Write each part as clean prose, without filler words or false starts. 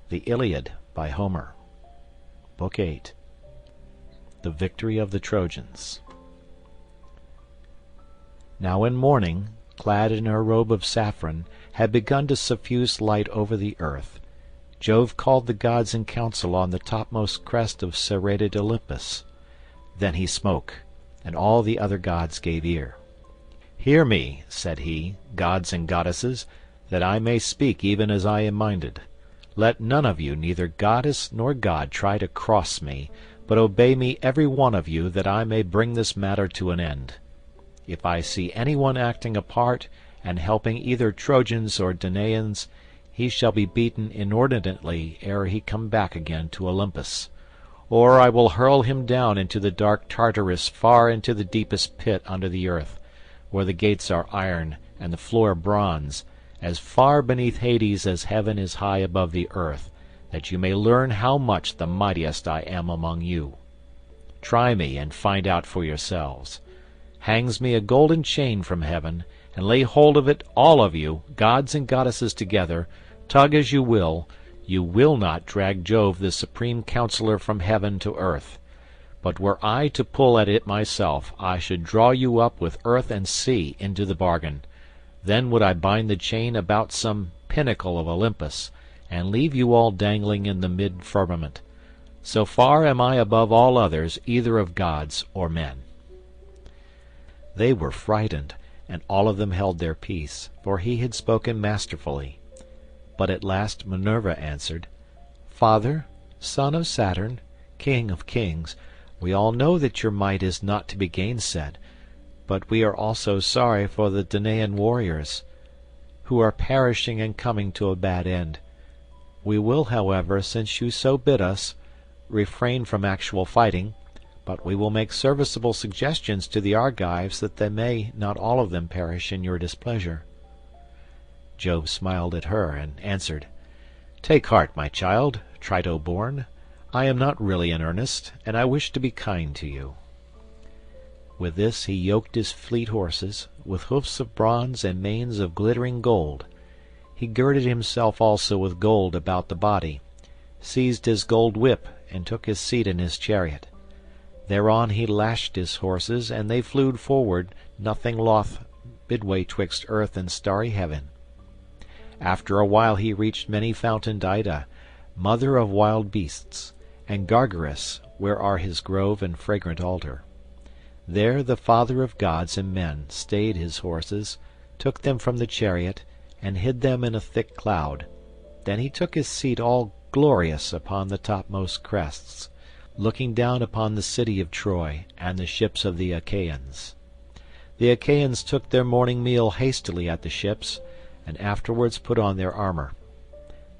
The Iliad by Homer. Book 8. The Victory of the Trojans. Now when morning, clad in her robe of saffron, had begun to suffuse light over the earth, Jove called the gods in council on the topmost crest of serrated Olympus. Then he spoke, and all the other gods gave ear. "Hear me," said he, "gods and goddesses, that I may speak even as I am minded. Let none of you, neither goddess nor god, try to cross me, but obey me every one of you, that I may bring this matter to an end. If I see any one acting a part, and helping either Trojans or Danaans, he shall be beaten inordinately ere he come back again to Olympus. Or I will hurl him down into the dark Tartarus, far into the deepest pit under the earth, where the gates are iron and the floor bronze, as far beneath Hades as heaven is high above the earth, that you may learn how much the mightiest I am among you. Try me and find out for yourselves. Hangs me a golden chain from heaven, and lay hold of it, all of you, gods and goddesses together, tug as you will not drag Jove the supreme counsellor from heaven to earth. But were I to pull at it myself, I should draw you up with earth and sea into the bargain. Then would I bind the chain about some pinnacle of Olympus, and leave you all dangling in the mid-firmament. So far am I above all others, either of gods or men." They were frightened, and all of them held their peace, for he had spoken masterfully. But at last Minerva answered, "Father, son of Saturn, king of kings, we all know that your might is not to be gainsaid, but we are also sorry for the Danaan warriors, who are perishing and coming to a bad end. We will, however, since you so bid us, refrain from actual fighting, but we will make serviceable suggestions to the Argives that they may not all of them perish in your displeasure." Jove smiled at her and answered, "Take heart, my child, Trito-born. I am not really in earnest, and I wish to be kind to you." With this he yoked his fleet horses, with hoofs of bronze and manes of glittering gold. He girded himself also with gold about the body, seized his gold whip, and took his seat in his chariot. Thereon he lashed his horses, and they flew forward, nothing loth, midway twixt earth and starry heaven. After a while he reached many-fountained Ida, mother of wild beasts, and Gargarus, where are his grove and fragrant altar. There the father of gods and men stayed his horses, took them from the chariot, and hid them in a thick cloud. Then he took his seat all glorious upon the topmost crests, looking down upon the city of Troy and the ships of the Achaeans. The Achaeans took their morning meal hastily at the ships, and afterwards put on their armor.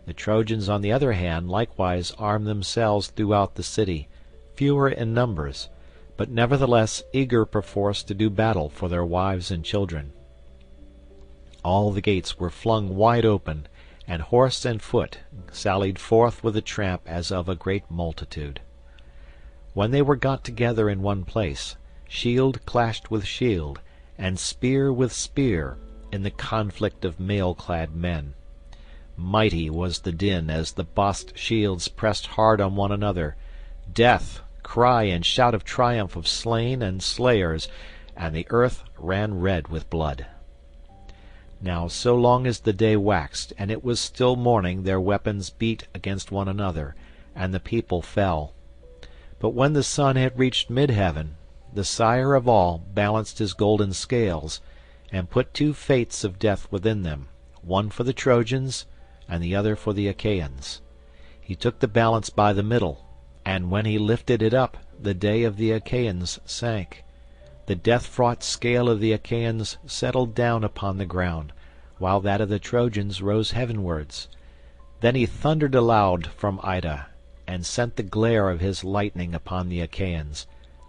The Trojans, on the other hand, likewise armed themselves throughout the city, fewer in numbers, but nevertheless eager perforce to do battle for their wives and children. All the gates were flung wide open, and horse and foot sallied forth with a tramp as of a great multitude. When they were got together in one place, shield clashed with shield, and spear with spear, in the conflict of mail-clad men. Mighty was the din as the bossed shields pressed hard on one another. Death, cry and shout of triumph of slain and slayers, and the earth ran red with blood. Now so long as the day waxed, and it was still morning, their weapons beat against one another, and the people fell. But when the sun had reached mid-heaven, the sire of all balanced his golden scales, and put two fates of death within them, one for the Trojans, and the other for the Achaeans. He took the balance by the middle, and when he lifted it up, the day of the Achaeans sank. The death-fraught scale of the Achaeans settled down upon the ground, while that of the Trojans rose heavenwards. Then he thundered aloud from Ida, and sent the glare of his lightning upon the Achaeans.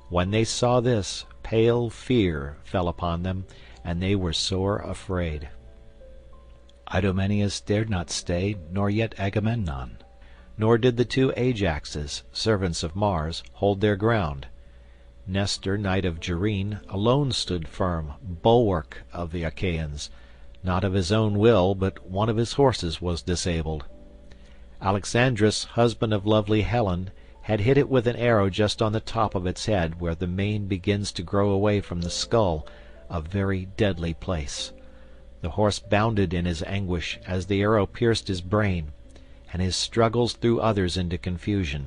When they saw this, pale fear fell upon them, and they were sore afraid. Idomeneus dared not stay, nor yet Agamemnon. Nor did the two Ajaxes, servants of Mars, hold their ground. Nestor, knight of Gerene, alone stood firm, bulwark of the Achaeans. Not of his own will, but one of his horses was disabled. Alexandrus, husband of lovely Helen, had hit it with an arrow just on the top of its head, where the mane begins to grow away from the skull, a very deadly place. The horse bounded in his anguish as the arrow pierced his brain, and his struggles threw others into confusion.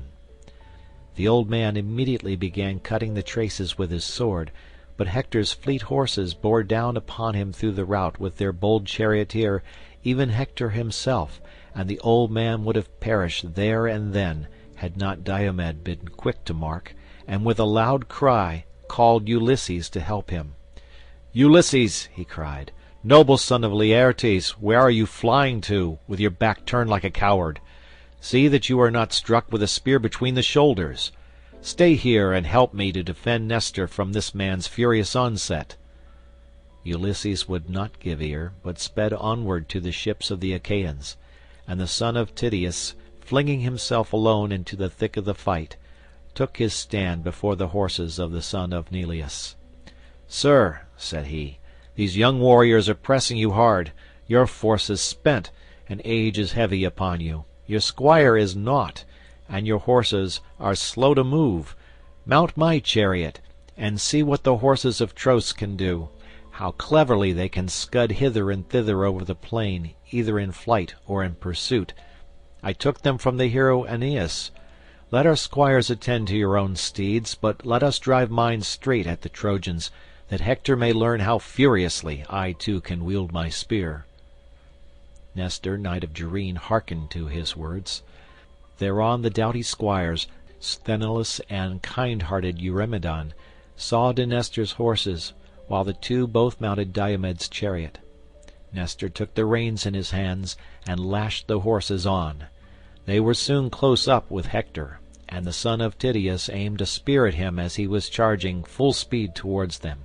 The old man immediately began cutting the traces with his sword, but Hector's fleet horses bore down upon him through the rout with their bold charioteer, even Hector himself, and the old man would have perished there and then had not Diomed been quick to mark, and with a loud cry called Ulysses to help him. "Ulysses," he cried, "noble son of Laertes, where are you flying to, with your back turned like a coward? See that you are not struck with a spear between the shoulders. Stay here and help me to defend Nestor from this man's furious onset." Ulysses would not give ear, but sped onward to the ships of the Achaeans, and the son of Tydeus, flinging himself alone into the thick of the fight, took his stand before the horses of the son of Neleus. "Sir," said he, "these young warriors are pressing you hard. Your force is spent, and age is heavy upon you. Your squire is naught, and your horses are slow to move. Mount my chariot, and see what the horses of Tros can do, how cleverly they can scud hither and thither over the plain, either in flight or in pursuit. I took them from the hero Aeneas. Let our squires attend to your own steeds, but let us drive mine straight at the Trojans, that Hector may learn how furiously I too can wield my spear." Nestor, knight of Gerene, hearkened to his words. Thereon the doughty squires, Sthenelus and kind-hearted Eurymedon, saw to Nestor's horses, while the two both mounted Diomed's chariot. Nestor took the reins in his hands and lashed the horses on. They were soon close up with Hector, and the son of Tydeus aimed a spear at him as he was charging full speed towards them.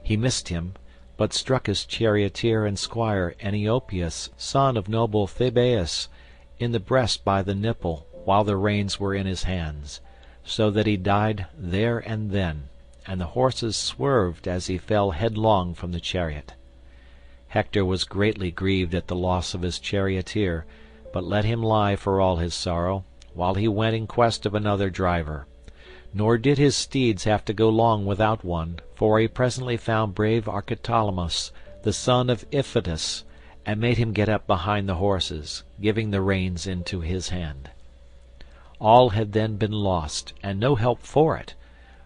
He missed him, but struck his charioteer and squire Eniopeus, son of noble Thebaeus, in the breast by the nipple, while the reins were in his hands, so that he died there and then, and the horses swerved as he fell headlong from the chariot. Hector was greatly grieved at the loss of his charioteer, but let him lie for all his sorrow, while he went in quest of another driver. Nor did his steeds have to go long without one, for he presently found brave Archeptolemus, the son of Iphitus, and made him get up behind the horses, giving the reins into his hand. All had then been lost, and no help for it,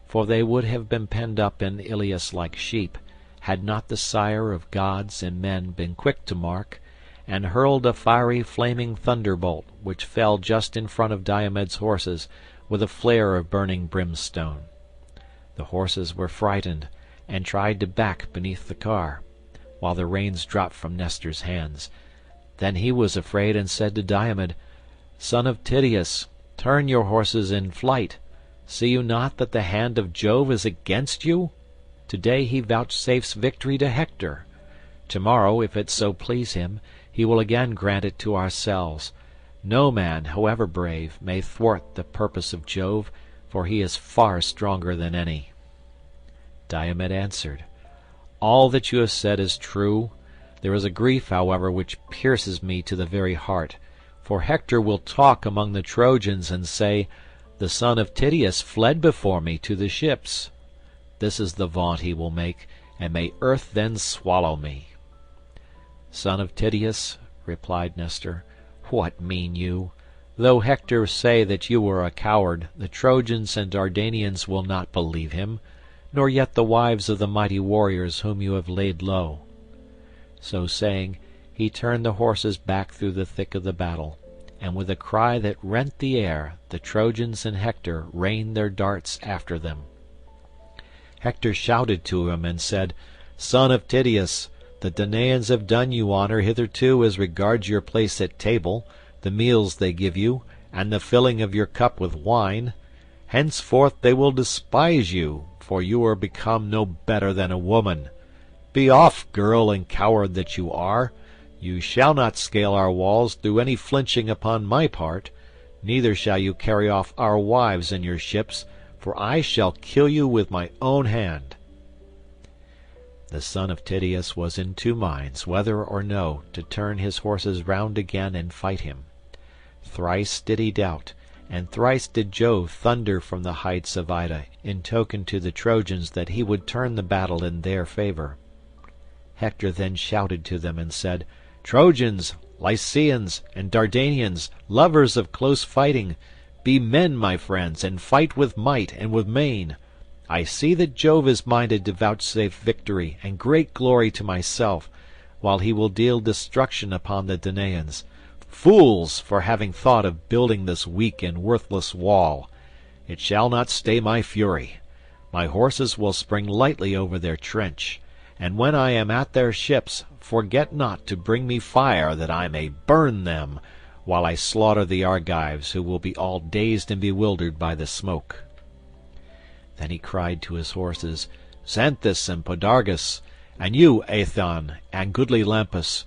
for they would have been penned up in Ilius like sheep, had not the sire of gods and men been quick to mark, and hurled a fiery flaming thunderbolt, which fell just in front of Diomed's horses, with a flare of burning brimstone. The horses were frightened, and tried to back beneath the car, while the reins dropped from Nestor's hands. Then he was afraid, and said to Diomed, "Son of Tydeus, turn your horses in flight. See you not that the hand of Jove is against you? Today he vouchsafes victory to Hector. Tomorrow, if it so please him, he will again grant it to ourselves. No man, however brave, may thwart the purpose of Jove, for he is far stronger than any." Diomed answered, "All that you have said is true. There is a grief, however, which pierces me to the very heart, for Hector will talk among the Trojans and say, 'The son of Tydeus fled before me to the ships.' This is the vaunt he will make, and may earth then swallow me." "Son of Tydeus," replied Nestor, "what mean you? Though Hector say that you are a coward, the Trojans and Dardanians will not believe him, nor yet the wives of the mighty warriors whom you have laid low." So saying, he turned the horses back through the thick of the battle, and with a cry that rent the air the Trojans and Hector rained their darts after them. Hector shouted to him and said, "Son of Tydeus, the Danaans have done you honour hitherto as regards your place at table, the meals they give you, and the filling of your cup with wine. Henceforth they will despise you, for you are become no better than a woman. Be off, girl and coward that you are. You shall not scale our walls through any flinching upon my part, neither shall you carry off our wives in your ships, for I shall kill you with my own hand." The son of Tydeus was in two minds whether or no to turn his horses round again and fight him. Thrice did he doubt, and thrice did Jove thunder from the heights of Ida in token to the Trojans that he would turn the battle in their favour. Hector then shouted to them and said, "Trojans, Lycians, and Dardanians, lovers of close fighting, be men, my friends, and fight with might and with main. I see that Jove is minded to vouchsafe victory and great glory to myself, while he will deal destruction upon the Danaans. Fools, for having thought of building this weak and worthless wall! It shall not stay my fury. My horses will spring lightly over their trench, and when I am at their ships, forget not to bring me fire that I may burn them, while I slaughter the Argives, who will be all dazed and bewildered by the smoke." Then he cried to his horses, "Xanthus and Podargus, and you, Aethon, and goodly Lampus,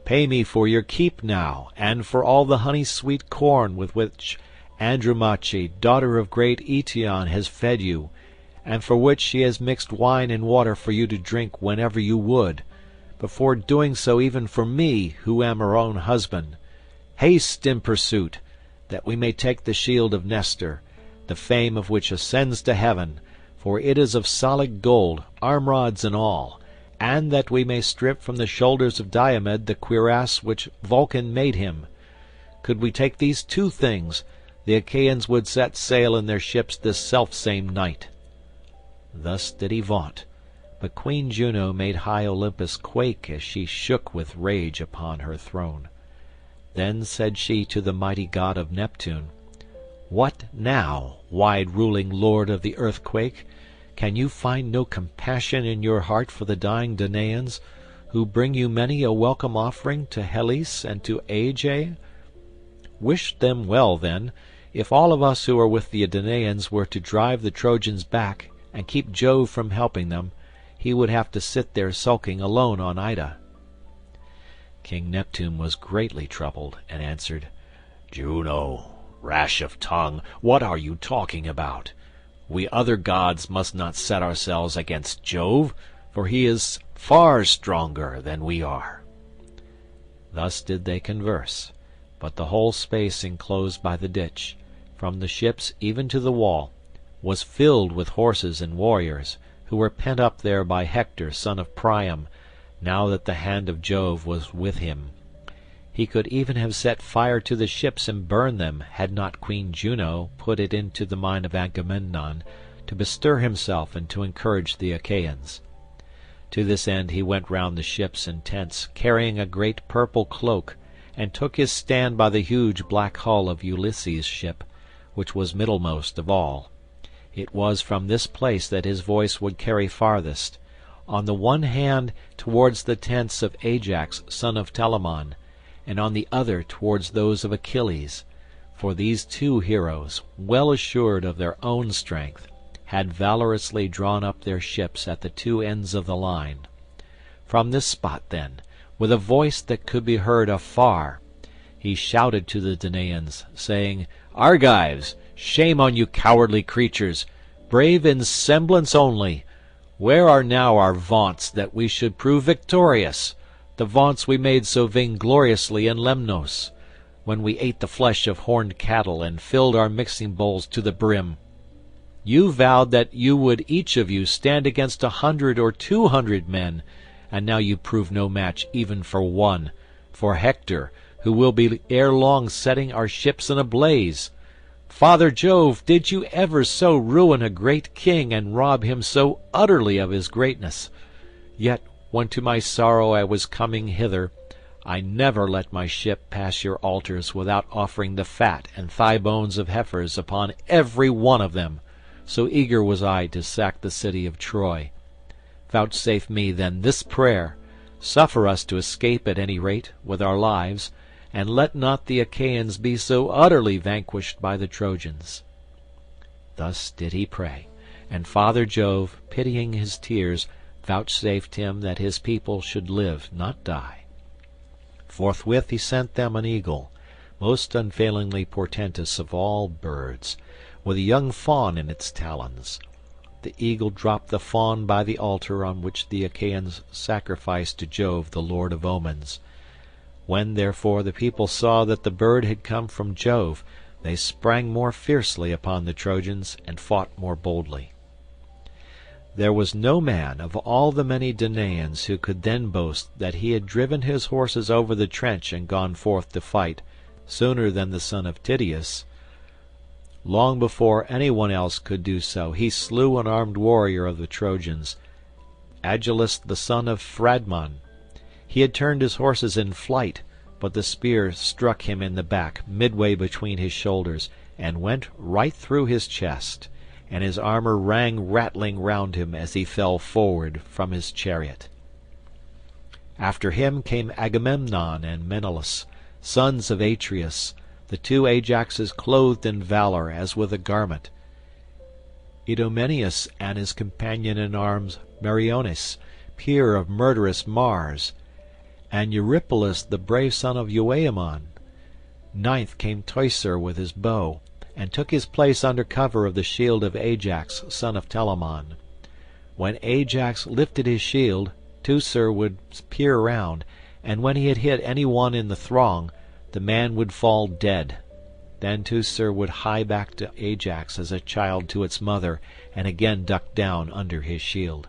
pay me for your keep now, and for all the honey-sweet corn with which Andromache, daughter of great Eetion, has fed you, and for which she has mixed wine and water for you to drink whenever you would, before doing so even for me, who am her own husband. Haste in pursuit, that we may take the shield of Nestor, the fame of which ascends to heaven, for it is of solid gold, armrods and all, and that we may strip from the shoulders of Diomed the cuirass which Vulcan made him. Could we take these two things, the Achaeans would set sail in their ships this selfsame night." Thus did he vaunt, but Queen Juno made high Olympus quake as she shook with rage upon her throne. Then said she to the mighty god of Neptune, "What now, wide-ruling lord of the earthquake? Can you find no compassion in your heart for the dying Danaans, who bring you many a welcome offering to Helice and to Aegae? Wish them well, then. If all of us who are with the Danaans were to drive the Trojans back and keep Jove from helping them, he would have to sit there sulking alone on Ida." King Neptune was greatly troubled, and answered, "Juno, rash of tongue, what are you talking about? We other gods must not set ourselves against Jove, for he is far stronger than we are." Thus did they converse, but the whole space enclosed by the ditch, from the ships even to the wall, was filled with horses and warriors, who were pent up there by Hector son of Priam, now that the hand of Jove was with him. He could even have set fire to the ships and burned them, had not Queen Juno put it into the mind of Agamemnon to bestir himself and to encourage the Achaeans. To this end he went round the ships and tents, carrying a great purple cloak, and took his stand by the huge black hull of Ulysses' ship, which was middlemost of all. It was from this place that his voice would carry farthest, on the one hand towards the tents of Ajax son of Telamon, and on the other towards those of Achilles, for these two heroes, well assured of their own strength, had valorously drawn up their ships at the two ends of the line. From this spot, then, with a voice that could be heard afar, he shouted to the Danaans, saying, "Argives, shame on you cowardly creatures, brave in semblance only! Where are now our vaunts that we should prove victorious, the vaunts we made so vaingloriously in Lemnos, when we ate the flesh of horned cattle and filled our mixing bowls to the brim? You vowed that you would each of you stand against 100 or 200 men, and now you prove no match even for one, for Hector, who will be ere long setting our ships in a blaze. Father Jove, did you ever so ruin a great king and rob him so utterly of his greatness? Yet, when to my sorrow I was coming hither, I never let my ship pass your altars without offering the fat and thigh bones of heifers upon every one of them, so eager was I to sack the city of Troy. Vouchsafe me then this prayer, suffer us to escape at any rate with our lives, and let not the Achaeans be so utterly vanquished by the Trojans." Thus did he pray, and Father Jove, pitying his tears, vouchsafed him that his people should live, not die. Forthwith he sent them an eagle, most unfailingly portentous of all birds, with a young fawn in its talons. The eagle dropped the fawn by the altar on which the Achaeans sacrificed to Jove the lord of omens. When therefore the people saw that the bird had come from Jove, they sprang more fiercely upon the Trojans and fought more boldly. There was no man of all the many Danaans who could then boast that he had driven his horses over the trench and gone forth to fight sooner than the son of Tydeus. Long before any one else could do so, he slew an armed warrior of the Trojans, Agilus the son of Phradmon. He had turned his horses in flight, but the spear struck him in the back, midway between his shoulders, and went right through his chest, and his armor rang rattling round him as he fell forward from his chariot. After him came Agamemnon and Menelaus, sons of Atreus, the two Ajaxes clothed in valor as with a garment, Idomeneus and his companion in arms Meriones, peer of murderous Mars, and Eurypylus the brave son of Euaemon. Ninth came Teucer with his bow, and took his place under cover of the shield of Ajax son of Telamon. When Ajax lifted his shield, Teucer would peer round, and when he had hit any one in the throng, the man would fall dead. Then Teucer would hie back to Ajax as a child to its mother, and again duck down under his shield.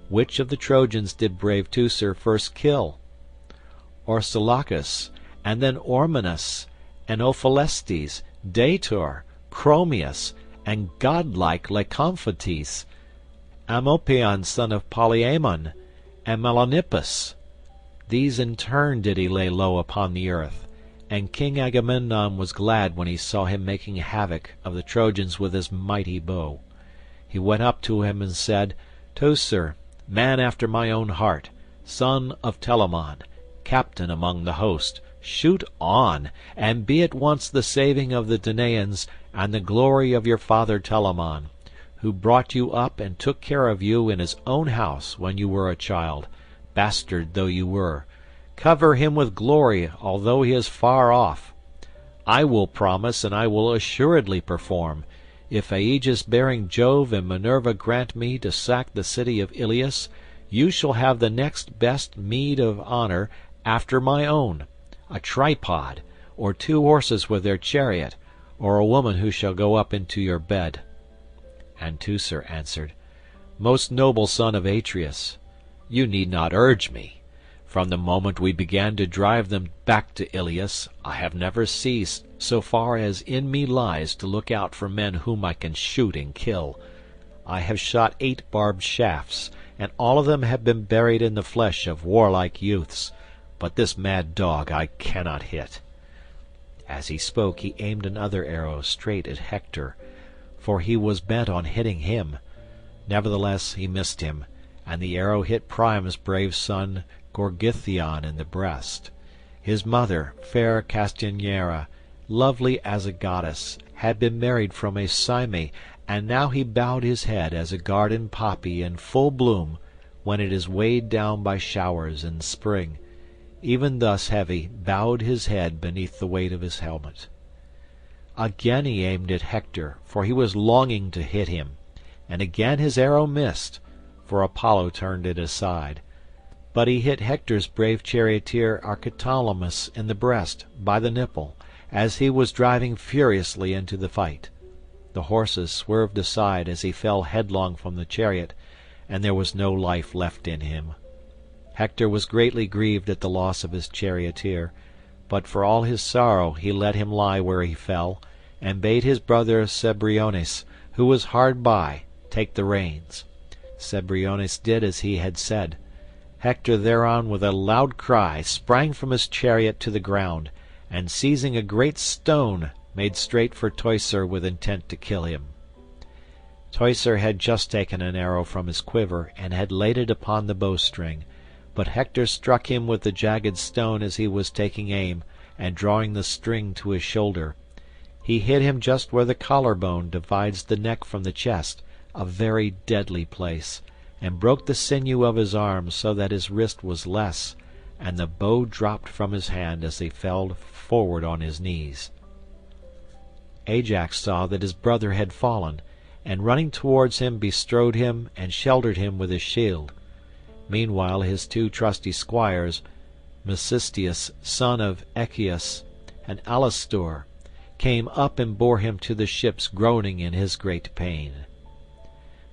Which of the Trojans did brave Teucer first kill? Orsilochus, and then Ormenus, and Ophelestes, Daetor, Chromius, and godlike Lycomphates, Amopaon son of Polyamon, and Melanippus. These in turn did he lay low upon the earth, and King Agamemnon was glad when he saw him making havoc of the Trojans with his mighty bow. He went up to him and said, Teucer, man after my own heart, son of Telamon, captain among the host, shoot on, and be at once the saving of the Danaans and the glory of your father Telamon, who brought you up and took care of you in his own house when you were a child, bastard though you were. Cover him with glory, although he is far off. I will promise, and I will assuredly perform. If aegis-bearing Jove and Minerva grant me to sack the city of Ilius, you shall have the next best meed of honour after my own, a tripod, or 2 horses with their chariot, or a woman who shall go up into your bed. And Teucer answered, Most noble son of Atreus, you need not urge me. From the moment we began to drive them back to Ilius, I have never ceased, so far as in me lies, to look out for men whom I can shoot and kill. I have shot 8 barbed shafts, and all of them have been buried in the flesh of warlike youths, but this mad dog I cannot hit. As he spoke he aimed another arrow straight at Hector, for he was bent on hitting him. Nevertheless he missed him, and the arrow hit Priam's brave son Gorgythion in the breast. His mother, fair Castianera, lovely as a goddess, had been married from a Cyme, and now he bowed his head as a garden poppy in full bloom when it is weighed down by showers in spring. Even thus heavy bowed his head beneath the weight of his helmet. Again he aimed at Hector, for he was longing to hit him, and again his arrow missed, for Apollo turned it aside. But he hit Hector's brave charioteer Archeptolemus in the breast, by the nipple, as he was driving furiously into the fight. The horses swerved aside as he fell headlong from the chariot, and there was no life left in him. Hector was greatly grieved at the loss of his charioteer, but for all his sorrow he let him lie where he fell, and bade his brother Cebriones, who was hard by, take the reins. Cebriones did as he had said. Hector thereon with a loud cry sprang from his chariot to the ground, and seizing a great stone made straight for Teucer with intent to kill him. Teucer had just taken an arrow from his quiver and had laid it upon the bowstring, but Hector struck him with the jagged stone as he was taking aim, and drawing the string to his shoulder. He hit him just where the collarbone divides the neck from the chest, a very deadly place, and broke the sinew of his arm so that his wrist was less, and the bow dropped from his hand as he fell forward on his knees. Ajax saw that his brother had fallen, and running towards him bestrode him and sheltered him with his shield. Meanwhile his 2 trusty squires, Mecisteus, son of Echius, and Alastor, came up and bore him to the ships, groaning in his great pain.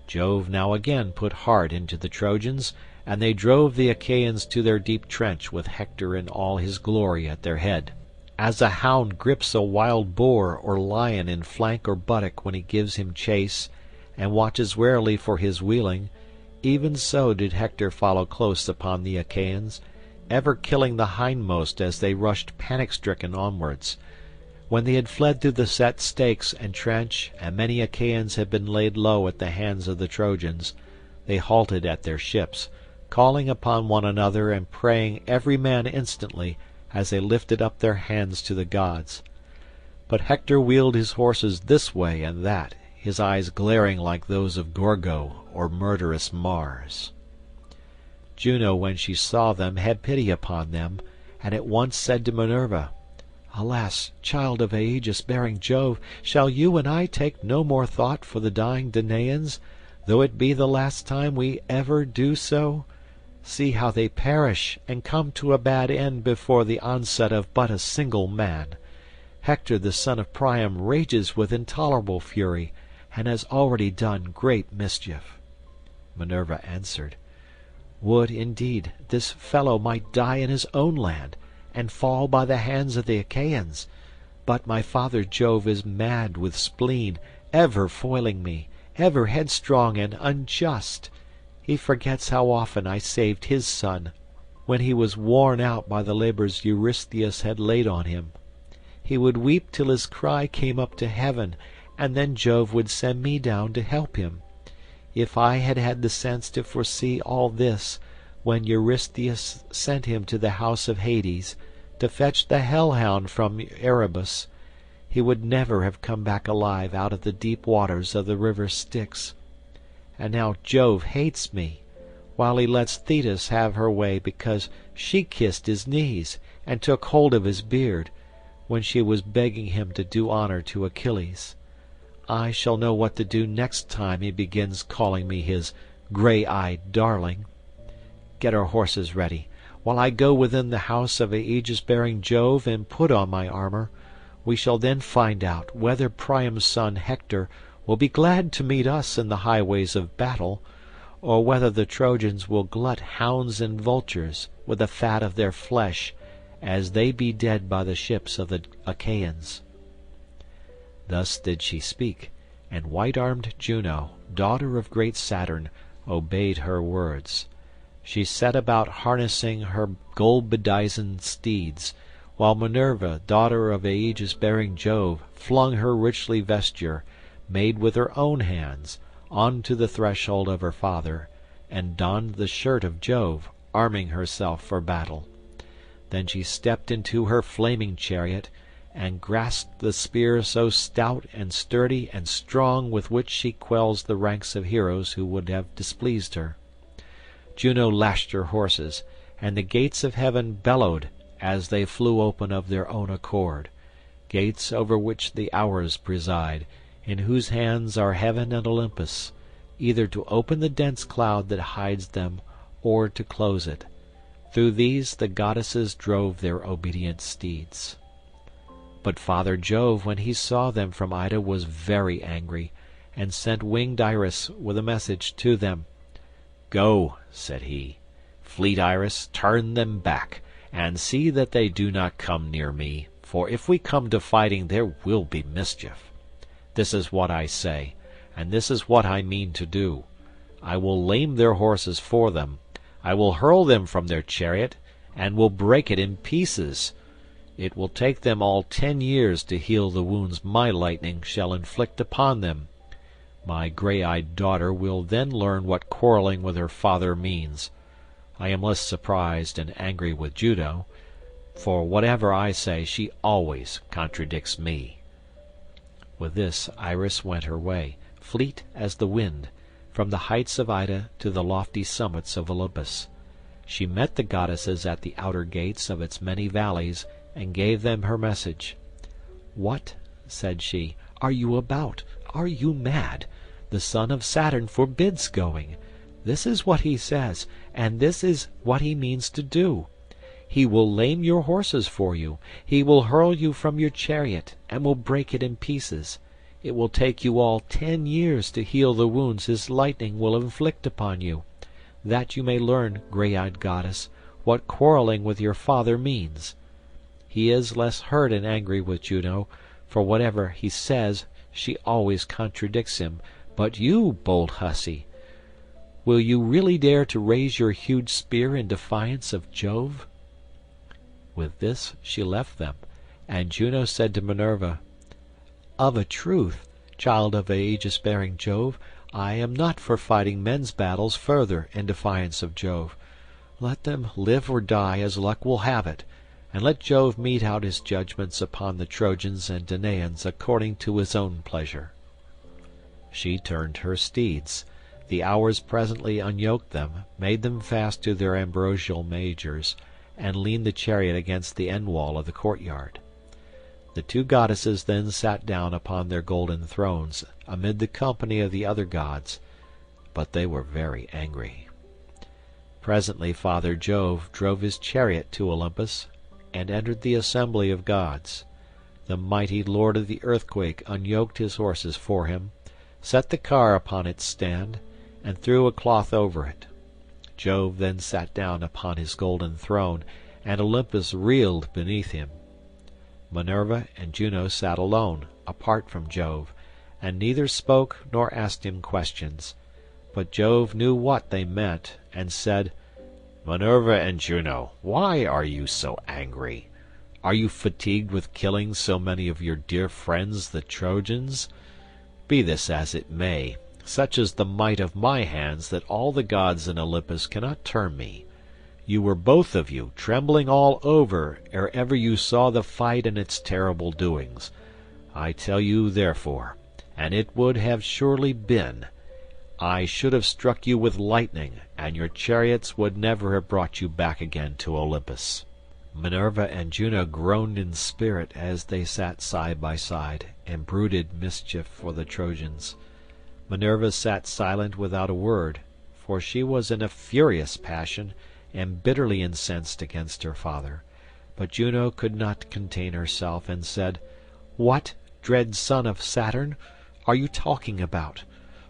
Jove now again put heart into the Trojans, and they drove the Achaeans to their deep trench with Hector in all his glory at their head. As a hound grips a wild boar or lion in flank or buttock when he gives him chase, and watches warily for his wheeling, even so did Hector follow close upon the Achaeans, ever killing the hindmost as they rushed panic-stricken onwards. When they had fled through the set stakes and trench, and many Achaeans had been laid low at the hands of the Trojans, they halted at their ships, calling upon one another and praying every man instantly as they lifted up their hands to the gods. But Hector wheeled his horses this way and that, his eyes glaring like those of Gorgo or murderous Mars. Juno, when she saw them, had pity upon them, and at once said to Minerva, "Alas, child of aegis-bearing Jove, shall you and I take no more thought for the dying Danaans, though it be the last time we ever do so? See how they perish and come to a bad end before the onset of but a single man. Hector the son of Priam rages with intolerable fury, and has already done great mischief." Minerva answered, "Would, indeed, this fellow might die in his own land, and fall by the hands of the Achaeans, but my father Jove is mad with spleen, ever foiling me, ever headstrong and unjust. He forgets how often I saved his son, when he was worn out by the labours Eurystheus had laid on him. He would weep till his cry came up to heaven, and then Jove would send me down to help him. If I had had the sense to foresee all this, when Eurystheus sent him to the house of Hades, to fetch the hell-hound from Erebus, he would never have come back alive out of the deep waters of the river Styx. And now Jove hates me, while he lets Thetis have her way because she kissed his knees and took hold of his beard, when she was begging him to do honour to Achilles. I shall know what to do next time he begins calling me his grey-eyed darling. Get our horses ready, while I go within the house of aegis-bearing Jove and put on my armour. We shall then find out whether Priam's son Hector will be glad to meet us in the highways of battle, or whether the Trojans will glut hounds and vultures with the fat of their flesh, as they be dead by the ships of the Achaeans." Thus did she speak, and white-armed Juno, daughter of great Saturn, obeyed her words. She set about harnessing her gold-bedizened steeds, while Minerva, daughter of aegis-bearing Jove, flung her richly vesture, made with her own hands, on to the threshold of her father, and donned the shirt of Jove, arming herself for battle. Then she stepped into her flaming chariot, and grasped the spear so stout and sturdy and strong with which she quells the ranks of heroes who would have displeased her. Juno lashed her horses, and the gates of heaven bellowed as they flew open of their own accord, gates over which the Hours preside, in whose hands are heaven and Olympus, either to open the dense cloud that hides them or to close it. Through these the goddesses drove their obedient steeds. But Father Jove, when he saw them from Ida, was very angry, and sent winged Iris with a message to them. "Go," said he, "fleet Iris, turn them back, and see that they do not come near me, for if we come to fighting there will be mischief. This is what I say, and this is what I mean to do. I will lame their horses for them, I will hurl them from their chariot, and will break it in pieces. It will take them all 10 years to heal the wounds my lightning shall inflict upon them. My grey-eyed daughter will then learn what quarrelling with her father means. I am less surprised and angry with Juno, for whatever I say she always contradicts me." With this Iris went her way, fleet as the wind, from the heights of Ida to the lofty summits of Olympus. She met the goddesses at the outer gates of its many valleys, and gave them her message. "What," said she, "are you about? Are you mad? The son of Saturn forbids going. This is what he says, and this is what he means to do. He will lame your horses for you. He will hurl you from your chariot, and will break it in pieces. It will take you all 10 years to heal the wounds his lightning will inflict upon you, that you may learn, grey-eyed goddess, what quarrelling with your father means. He is less hurt and angry with Juno, for whatever he says she always contradicts him. But you, bold hussy, will you really dare to raise your huge spear in defiance of Jove?" With this she left them, and Juno said to Minerva, "Of a truth, child of aegis-bearing Jove, I am not for fighting men's battles further in defiance of Jove. Let them live or die as luck will have it, and let Jove mete out his judgments upon the Trojans and Danaans according to his own pleasure." She turned her steeds. The hours presently unyoked them, made them fast to their ambrosial mangers, and leaned the chariot against the end wall of the courtyard. The two goddesses then sat down upon their golden thrones amid the company of the other gods, but they were very angry. Presently Father Jove drove his chariot to Olympus, and entered the assembly of gods. The mighty lord of the earthquake unyoked his horses for him, set the car upon its stand, and threw a cloth over it. Jove then sat down upon his golden throne, and Olympus reeled beneath him. Minerva and Juno sat alone, apart from Jove, and neither spoke nor asked him questions. But Jove knew what they meant, and said, "Minerva and Juno, why are you so angry? Are you fatigued with killing so many of your dear friends the Trojans? Be this as it may, such is the might of my hands that all the gods in Olympus cannot turn me. You were both of you trembling all over ere ever you saw the fight and its terrible doings. I tell you therefore, and it would have surely been, I should have struck you with lightning, and your chariots would never have brought you back again to Olympus." Minerva and Juno groaned in spirit as they sat side by side and brooded mischief for the Trojans. Minerva sat silent without a word, for she was in a furious passion and bitterly incensed against her father. But Juno could not contain herself, and said, "What, dread son of Saturn, are you talking about?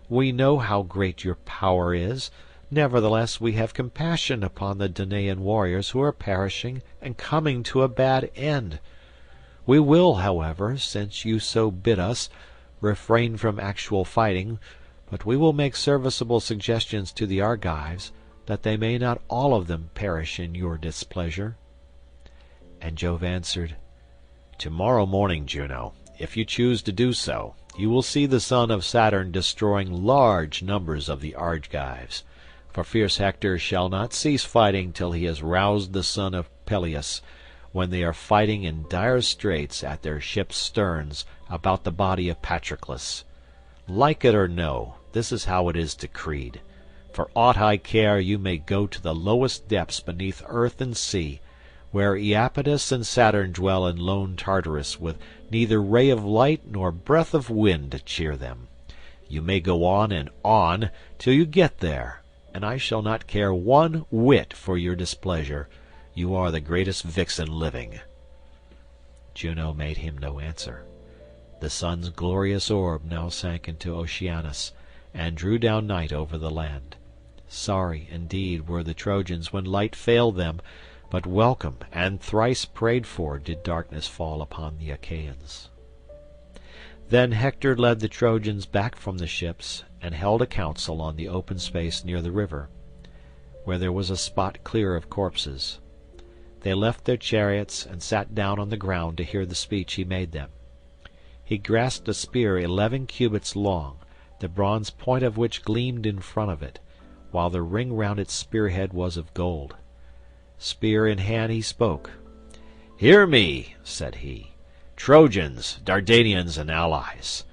We know how great your power is. Nevertheless we have compassion upon the Danaan warriors who are perishing and coming to a bad end. We will, however, since you so bid us, refrain from actual fighting, but we will make serviceable suggestions to the Argives, that they may not all of them perish in your displeasure." And Jove answered, "Tomorrow morning, Juno, if you choose to do so, you will see the son of Saturn destroying large numbers of the Argives, for fierce Hector shall not cease fighting till he has roused the son of Peleus, when they are fighting in dire straits at their ships' sterns about the body of Patroclus. Like it or no, this is how it is decreed. For aught I care, you may go to the lowest depths beneath earth and sea, where Iapetus and Saturn dwell in lone Tartarus, with neither ray of light nor breath of wind to cheer them. You may go on and on till you get there, and I shall not care one whit for your displeasure. You are the greatest vixen living." Juno made him no answer. The sun's glorious orb now sank into Oceanus, and drew down night over the land. Sorry indeed were the Trojans when light failed them, but welcome and thrice prayed for did darkness fall upon the Achaeans. Then Hector led the Trojans back from the ships, and held a council on the open space near the river, where there was a spot clear of corpses. They left their chariots and sat down on the ground to hear the speech he made them. He grasped a spear 11 cubits long, the bronze point of which gleamed in front of it, while the ring round its spearhead was of gold. Spear in hand he spoke. "Hear me," said he, "Trojans, Dardanians, and allies.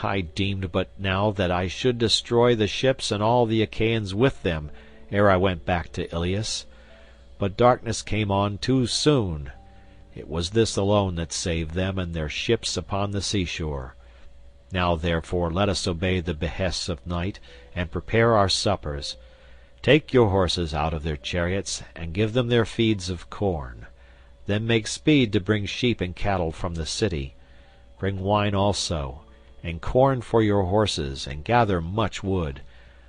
I deemed but now that I should destroy the ships and all the Achaeans with them ere I went back to Ilius. But darkness came on too soon. It was this alone that saved them and their ships upon the seashore. Now therefore let us obey the behests of night, and prepare our suppers. Take your horses out of their chariots, and give them their feeds of corn. Then make speed to bring sheep and cattle from the city. Bring wine also, and corn for your horses, and gather much wood,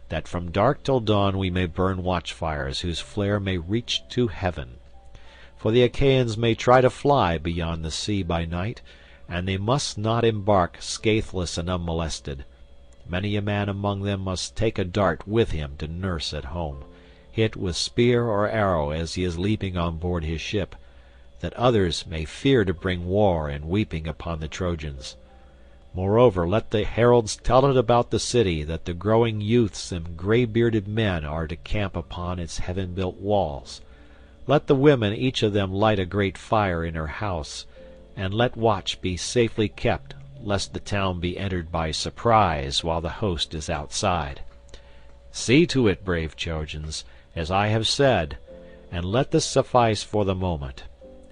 that from dark till dawn we may burn watchfires whose flare may reach to heaven. For the Achaeans may try to fly beyond the sea by night, and they must not embark scatheless and unmolested. Many a man among them must take a dart with him to nurse at home, hit with spear or arrow as he is leaping on board his ship, that others may fear to bring war and weeping upon the Trojans. Moreover, let the heralds tell it about the city that the growing youths and grey-bearded men are to camp upon its heaven-built walls. Let the women each of them light a great fire in her house, and let watch be safely kept, lest the town be entered by surprise while the host is outside. See to it, brave Trojans, as I have said, and let this suffice for the moment.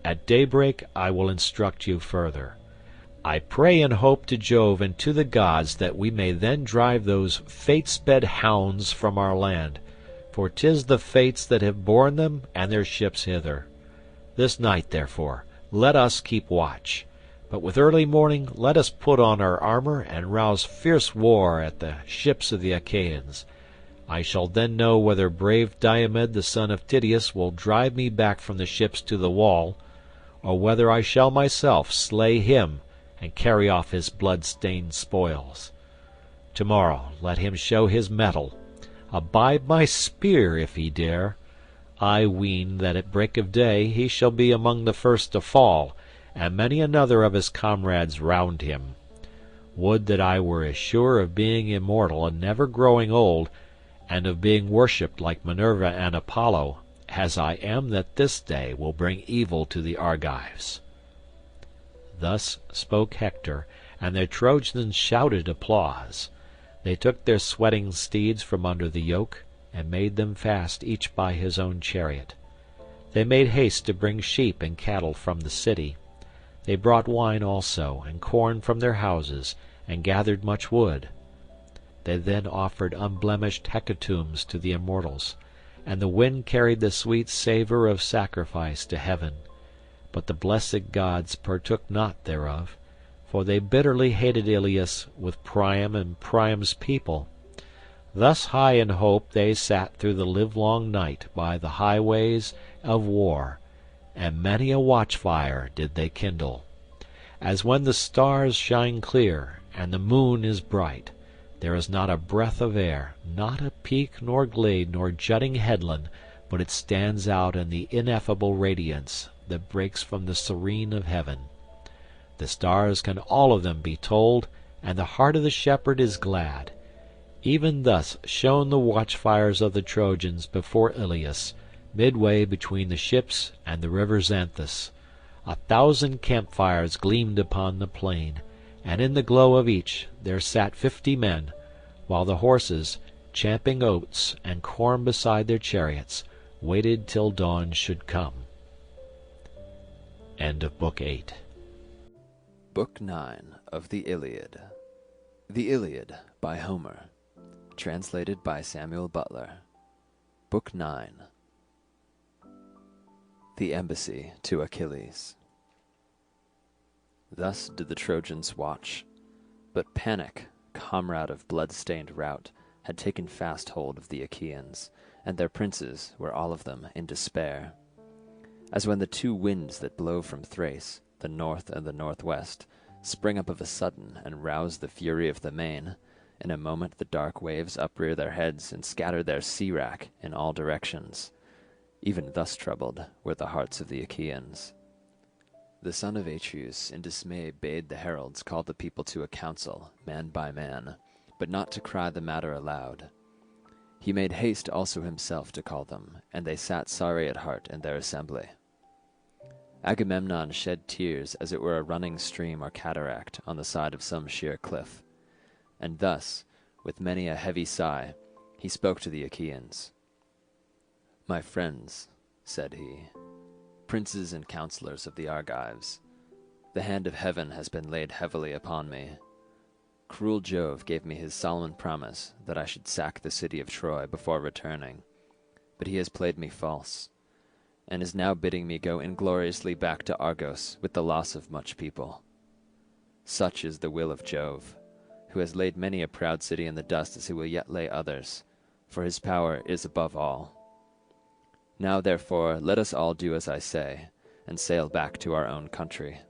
At daybreak I will instruct you further. I pray and hope to Jove and to the gods that we may then drive those fate-sped hounds from our land, for 'tis the fates that have borne them and their ships hither. This night, therefore, let us keep watch, but with early morning let us put on our armour and rouse fierce war at the ships of the Achaeans. I shall then know whether brave Diomed the son of Tydeus will drive me back from the ships to the wall, or whether I shall myself slay him and carry off his blood-stained spoils. Tomorrow let him show his mettle, abide my spear if he dare. I ween that at break of day he shall be among the first to fall, and many another of his comrades round him. Would that I were as sure of being immortal and never growing old, and of being worshipped like Minerva and Apollo, as I am that this day will bring evil to the Argives." Thus spoke Hector, and the Trojans shouted applause. They took their sweating steeds from under the yoke, and made them fast each by his own chariot. They made haste to bring sheep and cattle from the city. They brought wine also, and corn from their houses, and gathered much wood. They then offered unblemished hecatombs to the immortals, and the wind carried the sweet savour of sacrifice to heaven. But the blessed gods partook not thereof, for they bitterly hated Ilius with Priam and Priam's people. Thus high in hope they sat through the livelong night by the highways of war, and many a watchfire did they kindle. As when the stars shine clear, and the moon is bright, there is not a breath of air, not a peak nor glade nor jutting headland, but it stands out in the ineffable radiance that breaks from the serene of heaven. The stars can all of them be told, and the heart of the shepherd is glad. Even thus shone the watchfires of the Trojans before Ilius, midway between the ships and the river Xanthus. 1,000 campfires gleamed upon the plain, and in the glow of each there sat 50 men, while the horses, champing oats and corn beside their chariots, waited till dawn should come. End of Book 8. Book 9 of the Iliad. The Iliad by Homer. Translated by Samuel Butler. Book 9. The Embassy to Achilles. Thus did the Trojans watch, but panic, comrade of blood-stained rout, had taken fast hold of the Achaeans, and their princes were all of them in despair. As when the two winds that blow from Thrace, the north and the northwest, spring up of a sudden and rouse the fury of the main, in a moment the dark waves uprear their heads and scatter their sea-wrack in all directions. Even thus troubled were the hearts of the Achaeans. The son of Atreus in dismay bade the heralds call the people to a council, man by man, but not to cry the matter aloud. He made haste also himself to call them, and they sat sorry at heart in their assembly. Agamemnon shed tears as it were a running stream or cataract on the side of some sheer cliff. And thus, with many a heavy sigh, he spoke to the Achaeans. "My friends," said he, "princes and counsellors of the Argives, the hand of heaven has been laid heavily upon me. Cruel Jove gave me his solemn promise that I should sack the city of Troy before returning, but he has played me false, and is now bidding me go ingloriously back to Argos with the loss of much people. Such is the will of Jove, who has laid many a proud city in the dust as he will yet lay others, for his power is above all. Now therefore let us all do as I say, and sail back to our own country,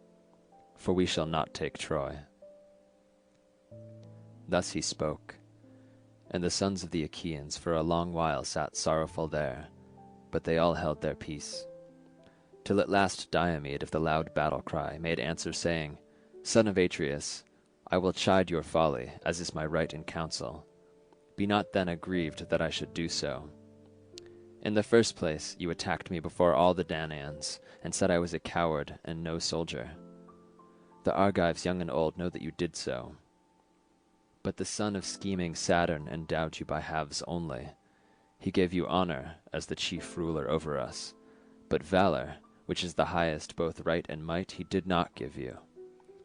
for we shall not take Troy." Thus he spoke, and the sons of the Achaeans for a long while sat sorrowful there, but they all held their peace. Till at last Diomed of the loud battle cry made answer, saying, "Son of Atreus, I will chide your folly, as is my right in council. Be not then aggrieved that I should do so. In the first place you attacked me before all the Danaans, and said I was a coward and no soldier. The Argives young and old know that you did so. But the son of scheming Saturn endowed you by halves only. He gave you honour as the chief ruler over us, but valour, which is the highest both right and might, he did not give you.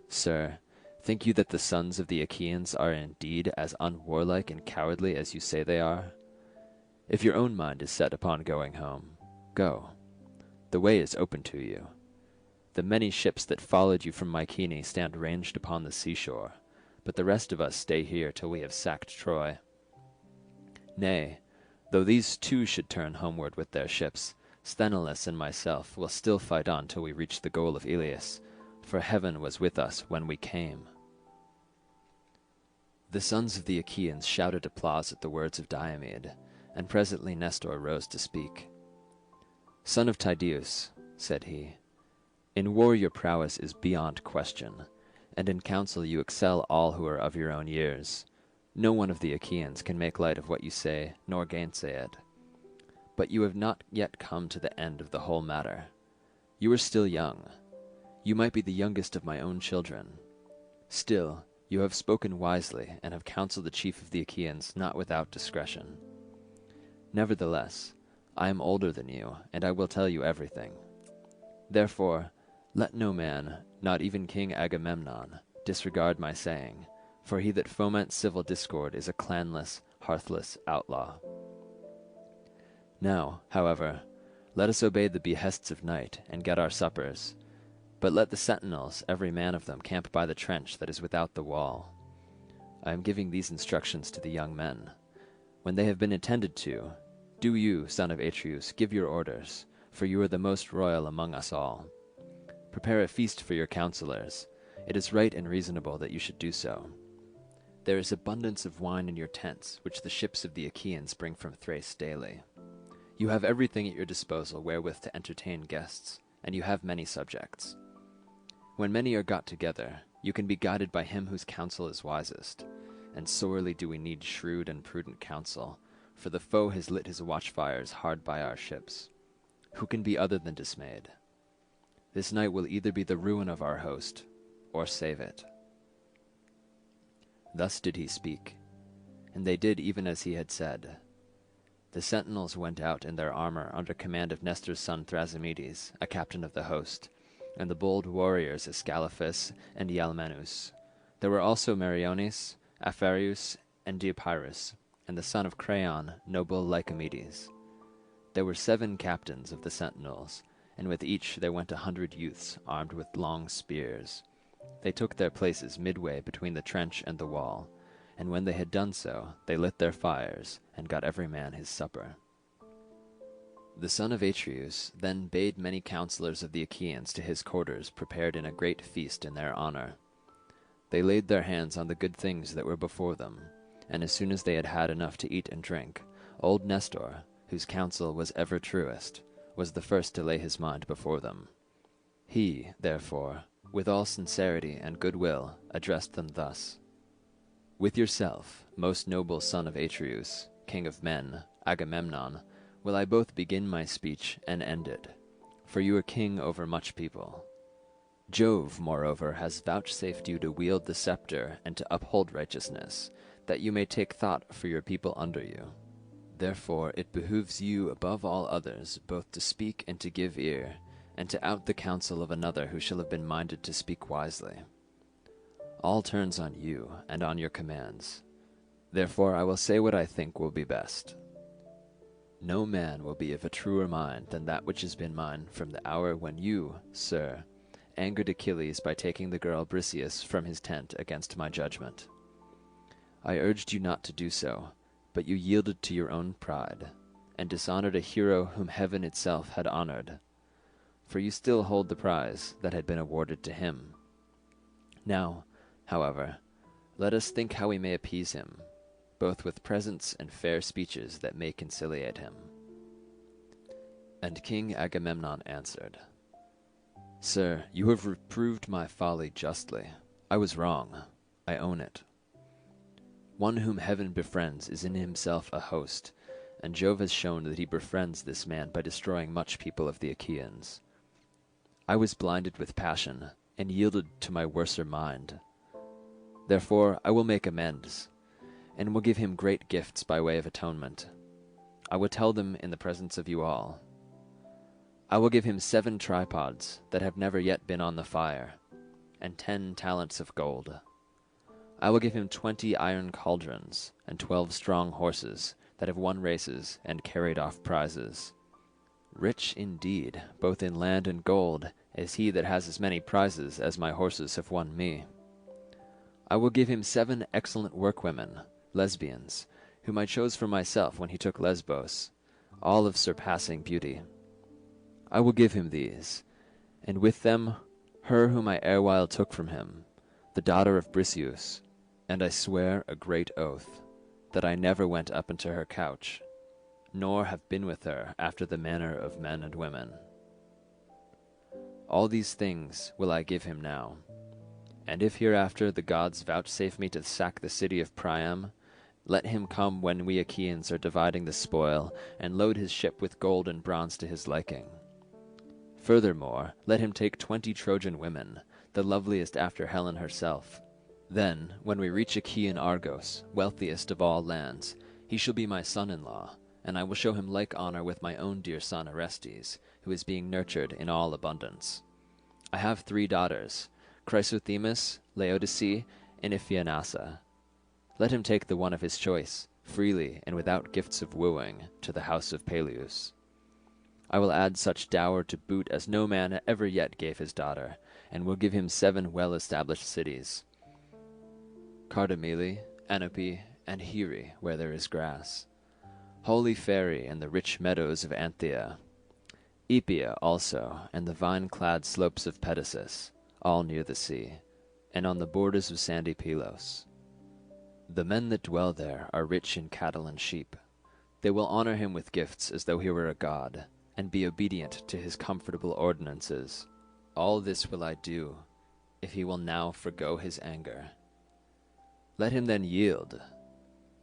Sir, think you that the sons of the Achaeans are indeed as unwarlike and cowardly as you say they are? If your own mind is set upon going home, go. The way is open to you. The many ships that followed you from Mycenae stand ranged upon the seashore, but the rest of us stay here till we have sacked Troy. Nay, though these too should turn homeward with their ships, Sthenelus and myself will still fight on till we reach the goal of Ilias, for heaven was with us when we came." The sons of the Achaeans shouted applause at the words of Diomed, and presently Nestor rose to speak. "Son of Tydeus," said he, "in war your prowess is beyond question, and in counsel you excel all who are of your own years. No one of the Achaeans can make light of what you say, nor gainsay it. But you have not yet come to the end of the whole matter. You are still young. You might be the youngest of my own children. Still, you have spoken wisely, and have counselled the chief of the Achaeans not without discretion. Nevertheless, I am older than you, and I will tell you everything. Therefore, let no man, not even King Agamemnon, disregard my saying, for he that foments civil discord is a clanless, hearthless outlaw. Now, however, let us obey the behests of night, and get our suppers. But let the sentinels, every man of them, camp by the trench that is without the wall. I am giving these instructions to the young men. When they have been attended to, do you, son of Atreus, give your orders, for you are the most royal among us all. Prepare a feast for your counsellors. It is right and reasonable that you should do so. There is abundance of wine in your tents, which the ships of the Achaeans bring from Thrace daily. You have everything at your disposal wherewith to entertain guests, and you have many subjects. When many are got together, you can be guided by him whose counsel is wisest, and sorely do we need shrewd and prudent counsel, for the foe has lit his watchfires hard by our ships. Who can be other than dismayed? This night will either be the ruin of our host, or save it." Thus did he speak, and they did even as he had said. The sentinels went out in their armour under command of Nestor's son Thrasymedes, a captain of the host, and the bold warriors Ascalaphus and Ialmenus. There were also Meriones, Apharius, and Deipyrus, and the son of Creon, noble Lycomedes. There were 7 captains of the sentinels, and with each there went 100 youths armed with long spears. They took their places midway between the trench and the wall, and when they had done so, they lit their fires, and got every man his supper. The son of Atreus then bade many counsellors of the Achaeans to his quarters prepared in a great feast in their honour. They laid their hands on the good things that were before them, and as soon as they had had enough to eat and drink, old Nestor, whose counsel was ever truest, was the first to lay his mind before them. He, therefore, with all sincerity and goodwill, addressed them thus: "With yourself, most noble son of Atreus, king of men, Agamemnon, will I both begin my speech and end it, for you are king over much people. Jove, moreover, has vouchsafed you to wield the sceptre and to uphold righteousness, that you may take thought for your people under you. Therefore it behooves you above all others both to speak and to give ear, and to out the counsel of another who shall have been minded to speak wisely. All turns on you and on your commands. Therefore I will say what I think will be best. No man will be of a truer mind than that which has been mine from the hour when you, sir, angered Achilles by taking the girl Briseis from his tent against my judgment. I urged you not to do so, but you yielded to your own pride, and dishonored a hero whom heaven itself had honored. For you still hold the prize that had been awarded to him. Now, however, let us think how we may appease him, both with presents and fair speeches that may conciliate him. And King Agamemnon answered, Sir, you have reproved my folly justly. I was wrong. I own it. One whom heaven befriends is in himself a host, and Jove has shown that he befriends this man by destroying much people of the Achaeans. I was blinded with passion, and yielded to my worser mind. Therefore I will make amends, and will give him great gifts by way of atonement. I will tell them in the presence of you all. I will give him 7 tripods that have never yet been on the fire, and 10 talents of gold. I will give him 20 iron cauldrons, and 12 strong horses that have won races and carried off prizes. Rich indeed, both in land and gold, is he that has as many prizes as my horses have won me. I will give him 7 excellent workwomen, lesbians, whom I chose for myself when he took Lesbos, all of surpassing beauty. I will give him these, and with them her whom I erewhile took from him, the daughter of Briseus, and I swear a great oath, that I never went up into her couch, nor have been with her after the manner of men and women. All these things will I give him now, and if hereafter the gods vouchsafe me to sack the city of Priam, let him come when we Achaeans are dividing the spoil, and load his ship with gold and bronze to his liking. Furthermore, let him take 20 Trojan women, the loveliest after Helen herself. Then, when we reach Achaean Argos, wealthiest of all lands, he shall be my son-in-law, and I will show him like honor with my own dear son Orestes, who is being nurtured in all abundance. I have 3 daughters, Chrysothemis, Laodice, and Iphianassa. Let him take the one of his choice, freely and without gifts of wooing, to the house of Peleus. I will add such dower to boot as no man ever yet gave his daughter, and will give him 7 well-established cities, Cardamyle, Anope, and Here, where there is grass, holy Phery and the rich meadows of Anthea, Epia also, and the vine-clad slopes of Pedasus, all near the sea, and on the borders of sandy Pylos. The men that dwell there are rich in cattle and sheep. They will honor him with gifts as though he were a god, and be obedient to his comfortable ordinances. All this will I do, if he will now forgo his anger. Let him then yield.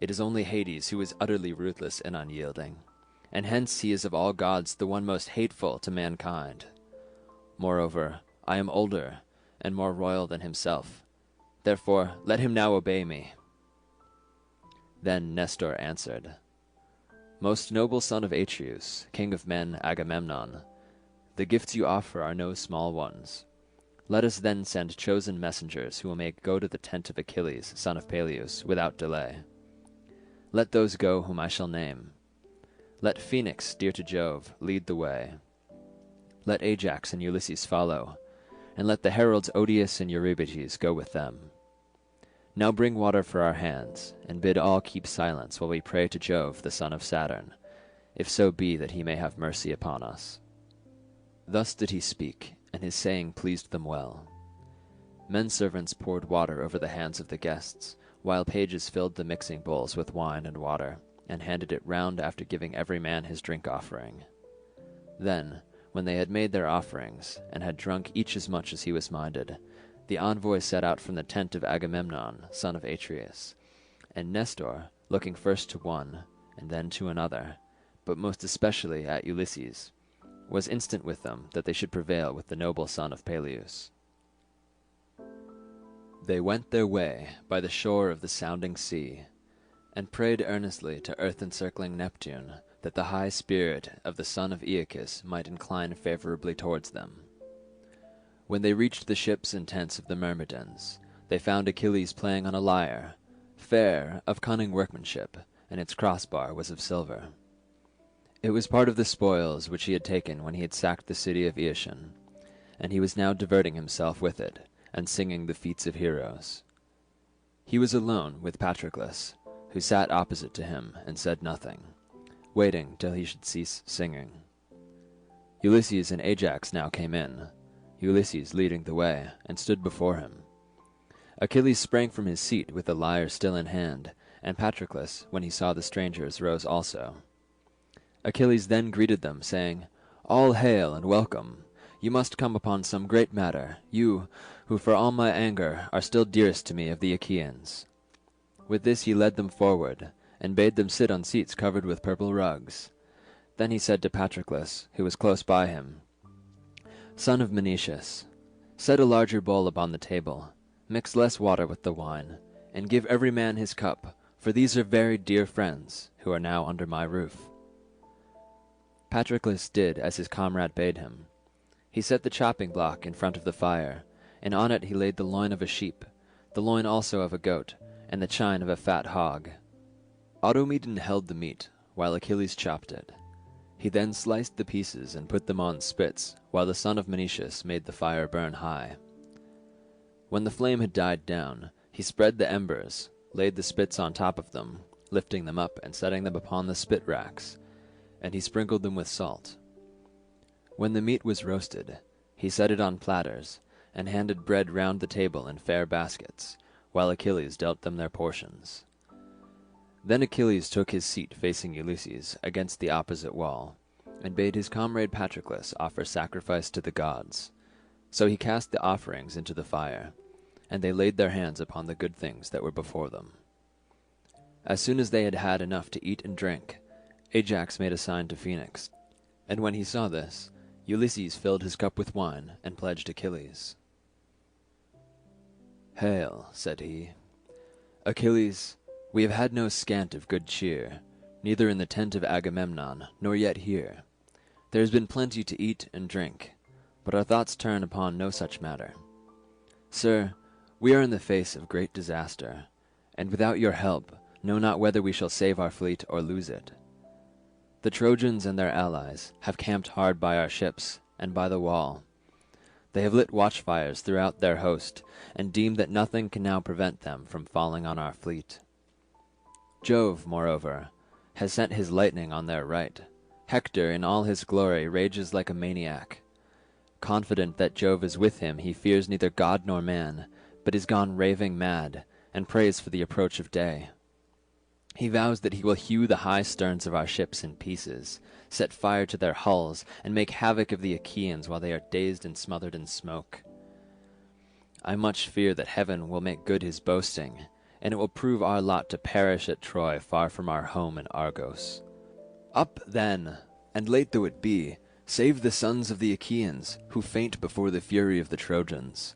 It is only Hades who is utterly ruthless and unyielding, and hence he is of all gods the one most hateful to mankind. Moreover, I am older and more royal than himself. Therefore let him now obey me. Then Nestor answered, Most noble son of Atreus, king of men Agamemnon, the gifts you offer are no small ones. Let us then send chosen messengers who will make go to the tent of Achilles, son of Peleus, without delay. Let those go whom I shall name. Let Phoenix, dear to Jove, lead the way. Let Ajax and Ulysses follow, and let the heralds Odius and Eurybates go with them. Now bring water for our hands, and bid all keep silence while we pray to Jove the son of Saturn, if so be that he may have mercy upon us. Thus did he speak, and his saying pleased them well. Men-servants poured water over the hands of the guests, while pages filled the mixing bowls with wine and water, and handed it round after giving every man his drink-offering. Then, when they had made their offerings, and had drunk each as much as he was minded, the envoy set out from the tent of Agamemnon, son of Atreus, and Nestor, looking first to one, and then to another, but most especially at Ulysses, was instant with them that they should prevail with the noble son of Peleus. They went their way by the shore of the sounding sea, and prayed earnestly to earth-encircling Neptune that the high spirit of the son of Aeacus might incline favourably towards them. When they reached the ships and tents of the Myrmidons, they found Achilles playing on a lyre, fair, of cunning workmanship, and its crossbar was of silver. It was part of the spoils which he had taken when he had sacked the city of Aetion, and he was now diverting himself with it, and singing the feats of heroes. He was alone with Patroclus, who sat opposite to him and said nothing, waiting till he should cease singing. Ulysses and Ajax now came in, Ulysses leading the way, and stood before him. Achilles sprang from his seat with the lyre still in hand, and Patroclus, when he saw the strangers, rose also. Achilles then greeted them, saying, "All hail and welcome! You must come upon some great matter, you, who for all my anger are still dearest to me of the Achaeans." With this he led them forward, and bade them sit on seats covered with purple rugs. Then he said to Patroclus, who was close by him, "Son of Menoetius, set a larger bowl upon the table, mix less water with the wine, and give every man his cup, for these are very dear friends, who are now under my roof." Patroclus did as his comrade bade him. He set the chopping block in front of the fire, and on it he laid the loin of a sheep, the loin also of a goat, and the chine of a fat hog. Automedon held the meat, while Achilles chopped it. He then sliced the pieces and put them on spits, while the son of Menoetius made the fire burn high. When the flame had died down, he spread the embers, laid the spits on top of them, lifting them up and setting them upon the spit racks, and he sprinkled them with salt. When the meat was roasted, he set it on platters, and handed bread round the table in fair baskets, while Achilles dealt them their portions. Then Achilles took his seat facing Ulysses against the opposite wall, and bade his comrade Patroclus offer sacrifice to the gods. So he cast the offerings into the fire, and they laid their hands upon the good things that were before them. As soon as they had had enough to eat and drink, Ajax made a sign to Phoenix, and when he saw this, Ulysses filled his cup with wine and pledged Achilles. "Hail," said he. "Achilles, we have had no scant of good cheer, neither in the tent of Agamemnon, nor yet here. There has been plenty to eat and drink, but our thoughts turn upon no such matter. Sir, we are in the face of great disaster, and without your help know not whether we shall save our fleet or lose it. The Trojans and their allies have camped hard by our ships and by the wall. They have lit watchfires throughout their host, and deem that nothing can now prevent them from falling on our fleet. Jove, moreover, has sent his lightning on their right. Hector in all his glory rages like a maniac. Confident that Jove is with him, he fears neither god nor man, but is gone raving mad, and prays for the approach of day. He vows that he will hew the high sterns of our ships in pieces, set fire to their hulls, and make havoc of the Achaeans while they are dazed and smothered in smoke. I much fear that heaven will make good his boasting, and it will prove our lot to perish at Troy far from our home in Argos. Up, then, and late though it be, save the sons of the Achaeans, who faint before the fury of the Trojans.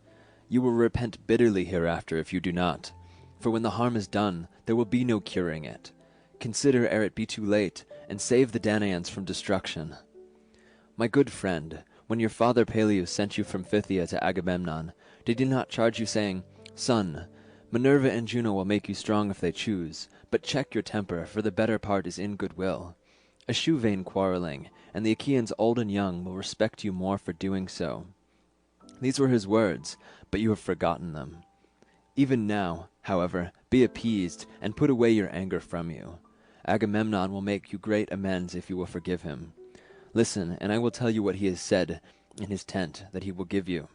You will repent bitterly hereafter if you do not, for when the harm is done, there will be no curing it. Consider ere it be too late, and save the Danaans from destruction. My good friend, when your father Peleus sent you from Phthia to Agamemnon, did he not charge you, saying, 'Son, Minerva and Juno will make you strong if they choose, but check your temper, for the better part is in good will. Eschew vain quarrelling, and the Achaeans old and young will respect you more for doing so.' These were his words, but you have forgotten them. Even now, however, be appeased, and put away your anger from you. Agamemnon will make you great amends if you will forgive him. Listen, and I will tell you what he has said in his tent that he will give you.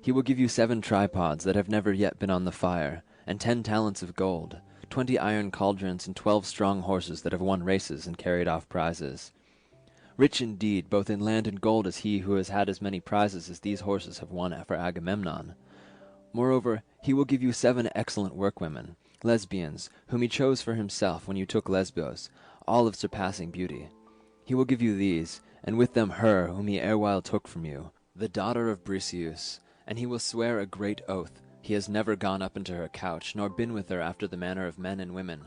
He will give you 7 tripods that have never yet been on the fire, and 10 talents of gold, 20 iron cauldrons, and 12 strong horses that have won races and carried off prizes. Rich indeed, both in land and gold, is he who has had as many prizes as these horses have won for Agamemnon. Moreover, he will give you 7 excellent workwomen, lesbians, whom he chose for himself when you took Lesbos, all of surpassing beauty. He will give you these, and with them her whom he erewhile took from you, the daughter of Briseus, and he will swear a great oath he has never gone up into her couch, nor been with her after the manner of men and women.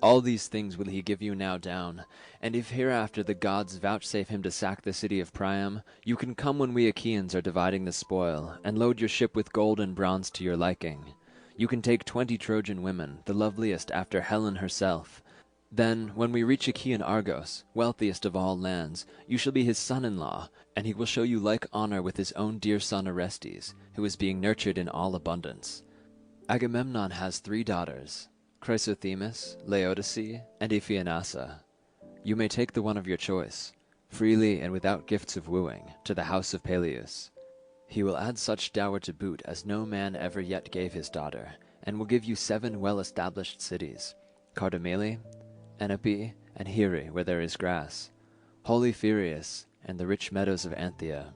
All these things will he give you now down, and if hereafter the gods vouchsafe him to sack the city of Priam, you can come when we Achaeans are dividing the spoil, and load your ship with gold and bronze to your liking. You can take 20 Trojan women, the loveliest after Helen herself. Then, when we reach Achaean Argos, wealthiest of all lands, you shall be his son-in-law, and he will show you like honour with his own dear son Orestes, who is being nurtured in all abundance. Agamemnon has 3 daughters, Chrysothemis, Laodice, and Iphianassa. You may take the one of your choice, freely and without gifts of wooing, to the house of Peleus. He will add such dower to boot as no man ever yet gave his daughter, and will give you 7 well-established cities, Cardamele, Enope, and Here, where there is grass, holy Phereus, and the rich meadows of Anthea,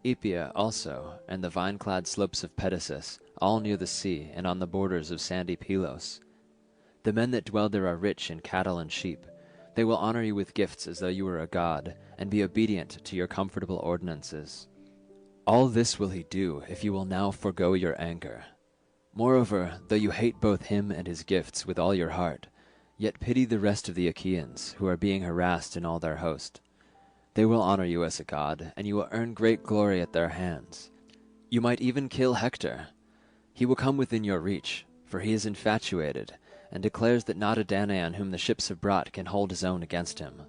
Epia also, and the vine-clad slopes of Pedasus, all near the sea and on the borders of sandy Pylos. The men that dwell there are rich in cattle and sheep. They will honor you with gifts as though you were a god, and be obedient to your comfortable ordinances. All this will he do if you will now forego your anger. Moreover, though you hate both him and his gifts with all your heart, yet pity the rest of the Achaeans, who are being harassed in all their host. They will honor you as a god, and you will earn great glory at their hands. You might even kill Hector. He will come within your reach, for he is infatuated, and declares that not a Danaan whom the ships have brought can hold his own against him.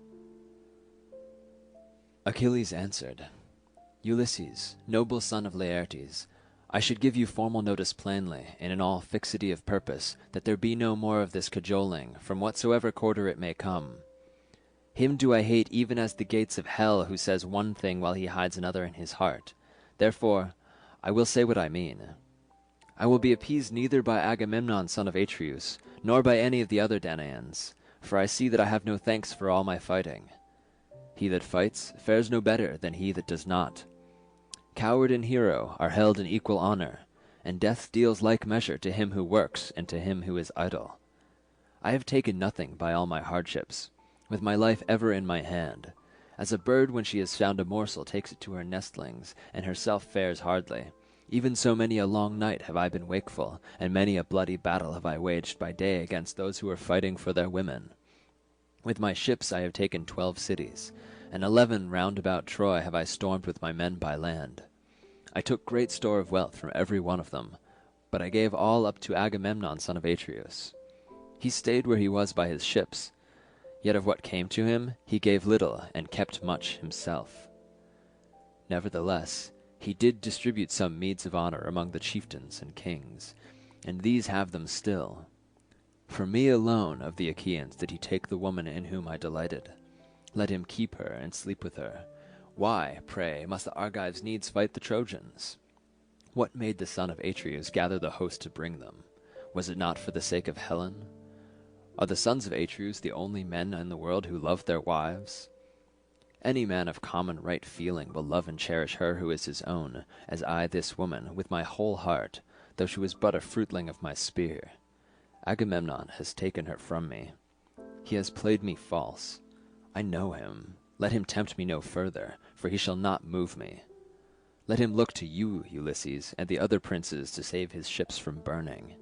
Achilles answered, Ulysses, noble son of Laertes, I should give you formal notice plainly, and in all fixity of purpose, that there be no more of this cajoling, from whatsoever quarter it may come. Him do I hate even as the gates of hell, who says one thing while he hides another in his heart. Therefore I will say what I mean. I will be appeased neither by Agamemnon son of Atreus, nor by any of the other Danaans, for I see that I have no thanks for all my fighting. He that fights fares no better than he that does not. Coward and hero are held in equal honour, and death deals like measure to him who works and to him who is idle. I have taken nothing by all my hardships, with my life ever in my hand, as a bird when she has found a morsel takes it to her nestlings, and herself fares hardly. Even so many a long night have I been wakeful, and many a bloody battle have I waged by day against those who are fighting for their women. With my ships I have taken 12 cities, and 11 round about Troy have I stormed with my men by land. I took great store of wealth from every one of them, but I gave all up to Agamemnon son of Atreus. He stayed where he was by his ships, yet of what came to him he gave little and kept much himself. Nevertheless, he did distribute some meeds of honour among the chieftains and kings, and these have them still. For me alone of the Achaeans did he take the woman in whom I delighted. Let him keep her and sleep with her. Why, pray, must the Argives needs fight the Trojans? What made the son of Atreus gather the host to bring them? Was it not for the sake of Helen? Are the sons of Atreus the only men in the world who love their wives? Any man of common right feeling will love and cherish her who is his own, as I this woman, with my whole heart, though she was but a fruitling of my spear. Agamemnon has taken her from me. He has played me false. I know him. Let him tempt me no further, for he shall not move me. Let him look to you, Ulysses, and the other princes to save his ships from burning.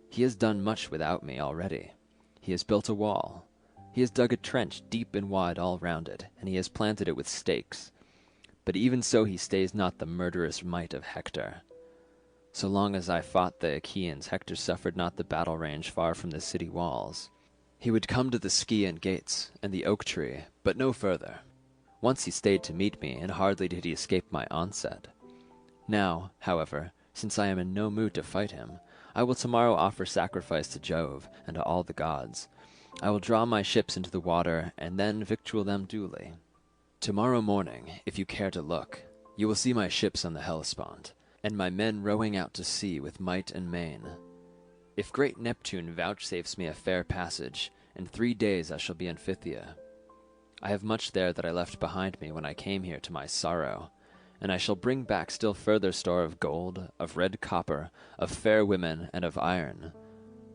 He has done much without me already. He has built a wall. He has dug a trench deep and wide all round it, and he has planted it with stakes. But even so he stays not the murderous might of Hector. So long as I fought the Achaeans, Hector suffered not the battle range far from the city walls. He would come to the Scaean gates and the oak tree, but no further. Once he stayed to meet me, and hardly did he escape my onset. Now, however, since I am in no mood to fight him, I will tomorrow offer sacrifice to Jove and to all the gods. I will draw my ships into the water, and then victual them duly. Tomorrow morning, if you care to look, you will see my ships on the Hellespont, and my men rowing out to sea with might and main. If great Neptune vouchsafes me a fair passage, in 3 days I shall be in Phthia. I have much there that I left behind me when I came here to my sorrow, and I shall bring back still further store of gold, of red copper, of fair women, and of iron,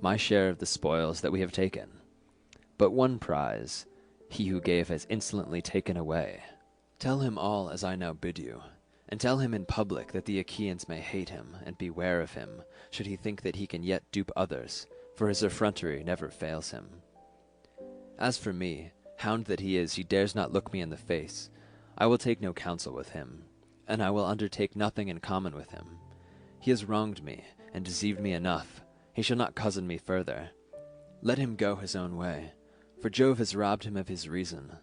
my share of the spoils that we have taken. But one prize, he who gave has insolently taken away. Tell him all as I now bid you, and tell him in public that the Achaeans may hate him, and beware of him, should he think that he can yet dupe others, for his effrontery never fails him. As for me, hound that he is, he dares not look me in the face. I will take no counsel with him, and I will undertake nothing in common with him. He has wronged me, and deceived me enough. He shall not cozen me further. Let him go his own way, for Jove has robbed him of his reason.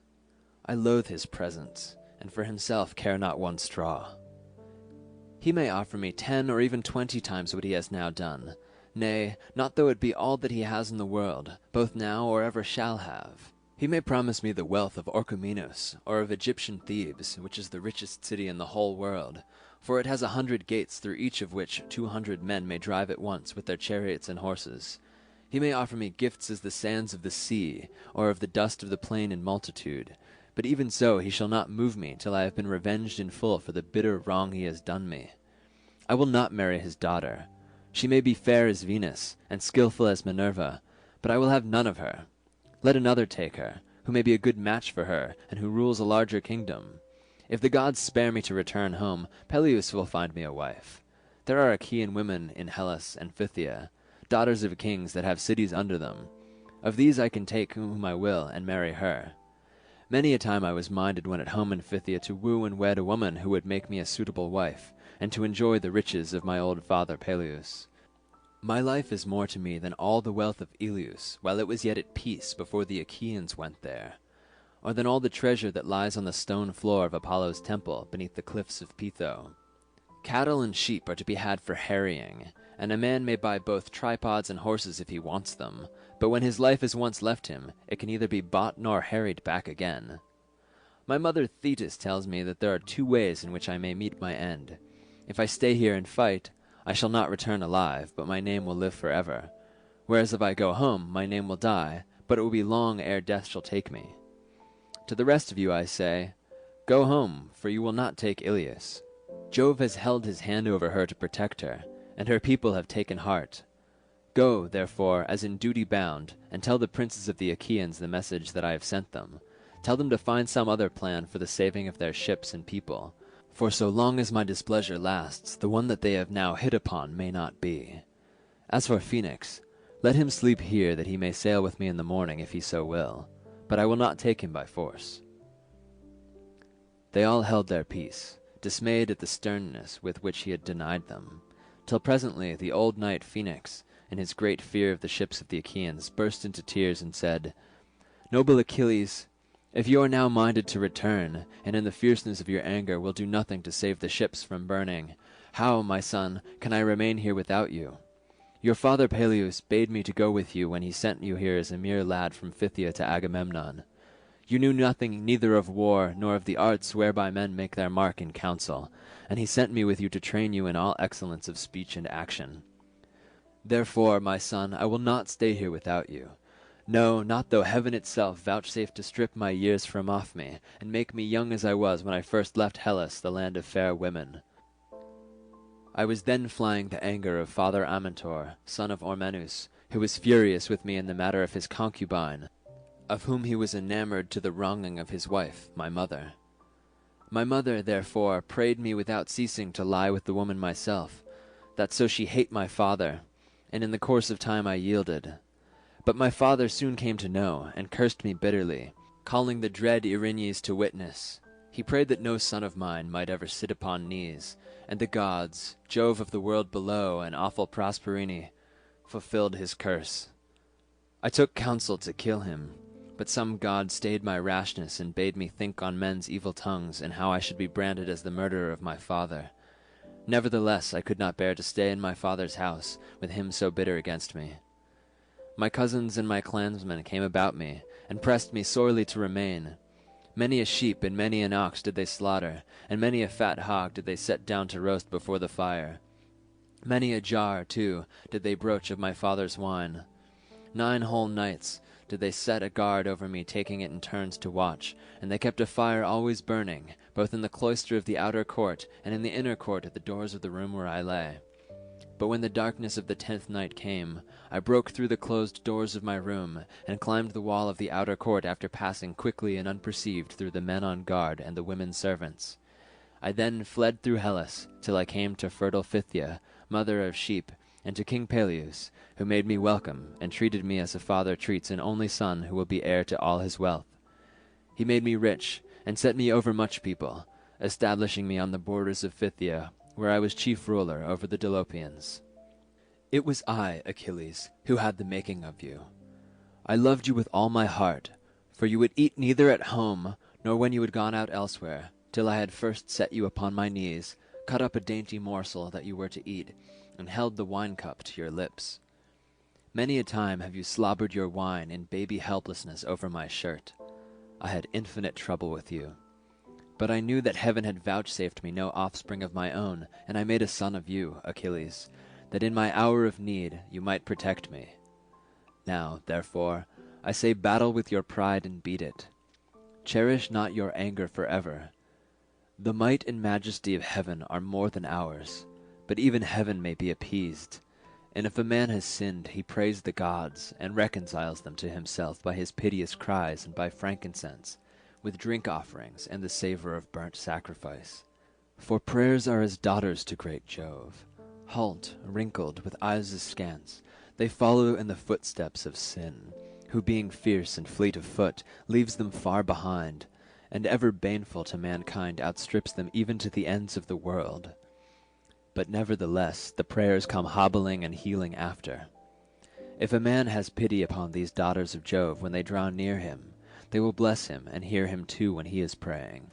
I loathe his presence, and for himself care not one straw. He may offer me 10 or even 20 times what he has now done, nay, not though it be all that he has in the world, both now or ever shall have. He may promise me the wealth of Orchomenus, or of Egyptian Thebes, which is the richest city in the whole world, for it has 100 gates through each of which 200 men may drive at once with their chariots and horses. He may offer me gifts as the sands of the sea, or of the dust of the plain in multitude, but even so he shall not move me till I have been revenged in full for the bitter wrong he has done me. I will not marry his daughter. She may be fair as Venus, and skilful as Minerva, but I will have none of her. Let another take her, who may be a good match for her, and who rules a larger kingdom. If the gods spare me to return home, Peleus will find me a wife. There are Achaean women in Hellas and Phthia, daughters of kings that have cities under them. Of these I can take whom I will, and marry her. Many a time I was minded when at home in Phthia to woo and wed a woman who would make me a suitable wife, and to enjoy the riches of my old father Peleus. My life is more to me than all the wealth of Ilius, while it was yet at peace before the Achaeans went there, or than all the treasure that lies on the stone floor of Apollo's temple beneath the cliffs of Pytho. Cattle and sheep are to be had for harrying, and a man may buy both tripods and horses if he wants them, but when his life is once left him, it can neither be bought nor harried back again. My mother Thetis tells me that there are 2 ways in which I may meet my end. If I stay here and fight, I shall not return alive, but my name will live forever. Whereas if I go home, my name will die, but it will be long ere death shall take me. To the rest of you I say, go home, for you will not take Ilius. Jove has held his hand over her to protect her, and her people have taken heart. Go, therefore, as in duty bound, and tell the princes of the Achaeans the message that I have sent them. Tell them to find some other plan for the saving of their ships and people, for so long as my displeasure lasts, the one that they have now hit upon may not be. As for Phoenix, let him sleep here that he may sail with me in the morning if he so will, but I will not take him by force. They all held their peace, dismayed at the sternness with which he had denied them, till presently the old knight Phoenix, in his great fear of the ships of the Achaeans, burst into tears and said, Noble Achilles, if you are now minded to return, and in the fierceness of your anger will do nothing to save the ships from burning, how, my son, can I remain here without you? Your father Peleus bade me to go with you when he sent you here as a mere lad from Phthia to Agamemnon. You knew nothing neither of war nor of the arts whereby men make their mark in council, and he sent me with you to train you in all excellence of speech and action. Therefore, my son, I will not stay here without you. No, not though heaven itself vouchsafe to strip my years from off me, and make me young as I was when I first left Hellas, the land of fair women. I was then flying the anger of Father Amintor, son of Ormenus, who was furious with me in the matter of his concubine, of whom he was enamoured to the wronging of his wife, my mother. My mother, therefore, prayed me without ceasing to lie with the woman myself, that so she hate my father, and in the course of time I yielded. But my father soon came to know, and cursed me bitterly, calling the dread Erinyes to witness. He prayed that no son of mine might ever sit upon knees, and the gods, Jove of the world below and awful Prosperine, fulfilled his curse. I took counsel to kill him, but some god stayed my rashness and bade me think on men's evil tongues and how I should be branded as the murderer of my father. Nevertheless, I could not bear to stay in my father's house, with him so bitter against me. My cousins and my clansmen came about me, and pressed me sorely to remain. Many a sheep and many an ox did they slaughter, and many a fat hog did they set down to roast before the fire. Many a jar, too, did they broach of my father's wine. 9 whole nights did they set a guard over me, taking it in turns to watch, and they kept a fire always burning, both in the cloister of the outer court and in the inner court at the doors of the room where I lay. But when the darkness of the 10th night came, I broke through the closed doors of my room, and climbed the wall of the outer court after passing quickly and unperceived through the men on guard and the women servants. I then fled through Hellas, till I came to fertile Phthia, mother of sheep, and to King Peleus, who made me welcome, and treated me as a father treats an only son who will be heir to all his wealth. He made me rich, and set me over much people, establishing me on the borders of Phthia, where I was chief ruler over the Dolopians. It was I, Achilles, who had the making of you. I loved you with all my heart, for you would eat neither at home, nor when you had gone out elsewhere, till I had first set you upon my knees, cut up a dainty morsel that you were to eat, and held the wine-cup to your lips. Many a time have you slobbered your wine in baby helplessness over my shirt. I had infinite trouble with you. But I knew that heaven had vouchsafed me no offspring of my own, and I made a son of you, Achilles, that in my hour of need you might protect me. Now, therefore, I say battle with your pride and beat it. Cherish not your anger forever. The might and majesty of heaven are more than ours, but even heaven may be appeased. And if a man has sinned, he prays the gods, and reconciles them to himself by his piteous cries and by frankincense, with drink offerings and the savour of burnt sacrifice. For prayers are as daughters to great Jove. Halt, wrinkled, with eyes askance, they follow in the footsteps of sin, who being fierce and fleet of foot, leaves them far behind, and ever baneful to mankind outstrips them even to the ends of the world. But nevertheless the prayers come hobbling and healing after. If a man has pity upon these daughters of Jove when they draw near him, they will bless him and hear him too when he is praying.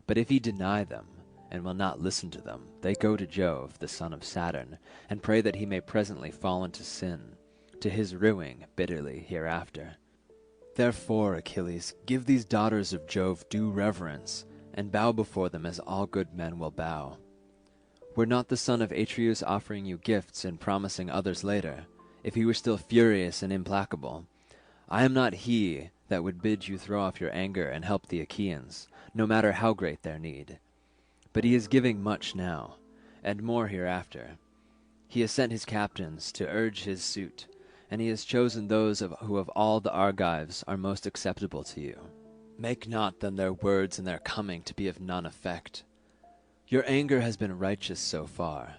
But if he deny them, and will not listen to them, they go to Jove, the son of Saturn, and pray that he may presently fall into sin, to his ruing bitterly hereafter. Therefore, Achilles, give these daughters of Jove due reverence, and bow before them as all good men will bow. Were not the son of Atreus offering you gifts and promising others later, if he were still furious and implacable? I am not he that would bid you throw off your anger and help the Achaeans, no matter how great their need. But he is giving much now, and more hereafter. He has sent his captains to urge his suit, and he has chosen those who of all the Argives are most acceptable to you. Make not then their words and their coming to be of none effect. Your anger has been righteous so far.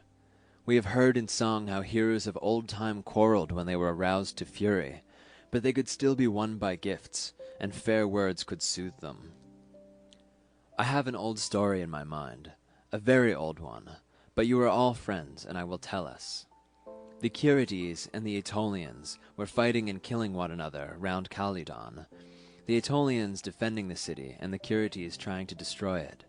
We have heard in song how heroes of old time quarrelled when they were aroused to fury, but they could still be won by gifts, and fair words could soothe them. I have an old story in my mind, a very old one, but you are all friends, and I will tell us. The Curetes and the Aetolians were fighting and killing one another round Calydon, the Aetolians defending the city, and the Curetes trying to destroy it.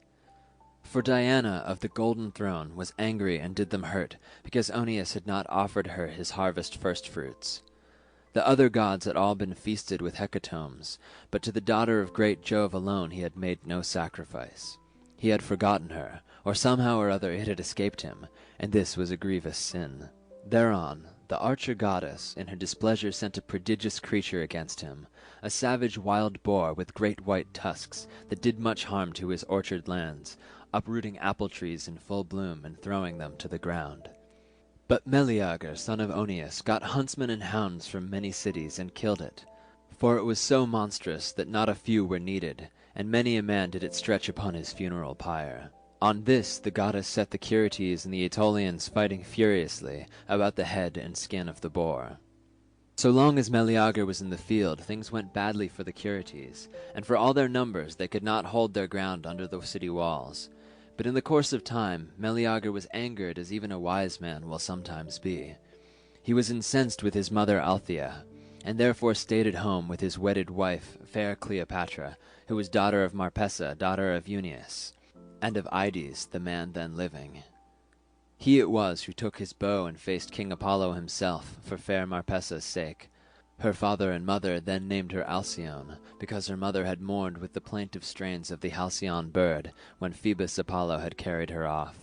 For Diana of the golden throne was angry and did them hurt, because Oeneus had not offered her his harvest firstfruits. The other gods had all been feasted with hecatombs, but to the daughter of great Jove alone he had made no sacrifice. He had forgotten her, or somehow or other it had escaped him, and this was a grievous sin. Thereon the archer goddess in her displeasure sent a prodigious creature against him, a savage wild boar with great white tusks, that did much harm to his orchard lands, uprooting apple trees in full bloom and throwing them to the ground. But Meleager, son of Oeneus, got huntsmen and hounds from many cities and killed it, for it was so monstrous that not a few were needed, and many a man did it stretch upon his funeral pyre. On this the goddess set the Curetes and the Aetolians fighting furiously about the head and skin of the boar. So long as Meleager was in the field, things went badly for the Curetes, and for all their numbers they could not hold their ground under the city walls. But in the course of time Meleager was angered as even a wise man will sometimes be. He was incensed with his mother Althea, and therefore stayed at home with his wedded wife, fair Cleopatra, who was daughter of Marpessa, daughter of Euneus, and of Ides, the man then living. He it was who took his bow and faced King Apollo himself, for fair Marpessa's sake. Her father and mother then named her Alcyone, because her mother had mourned with the plaintive strains of the halcyon bird, when Phoebus Apollo had carried her off.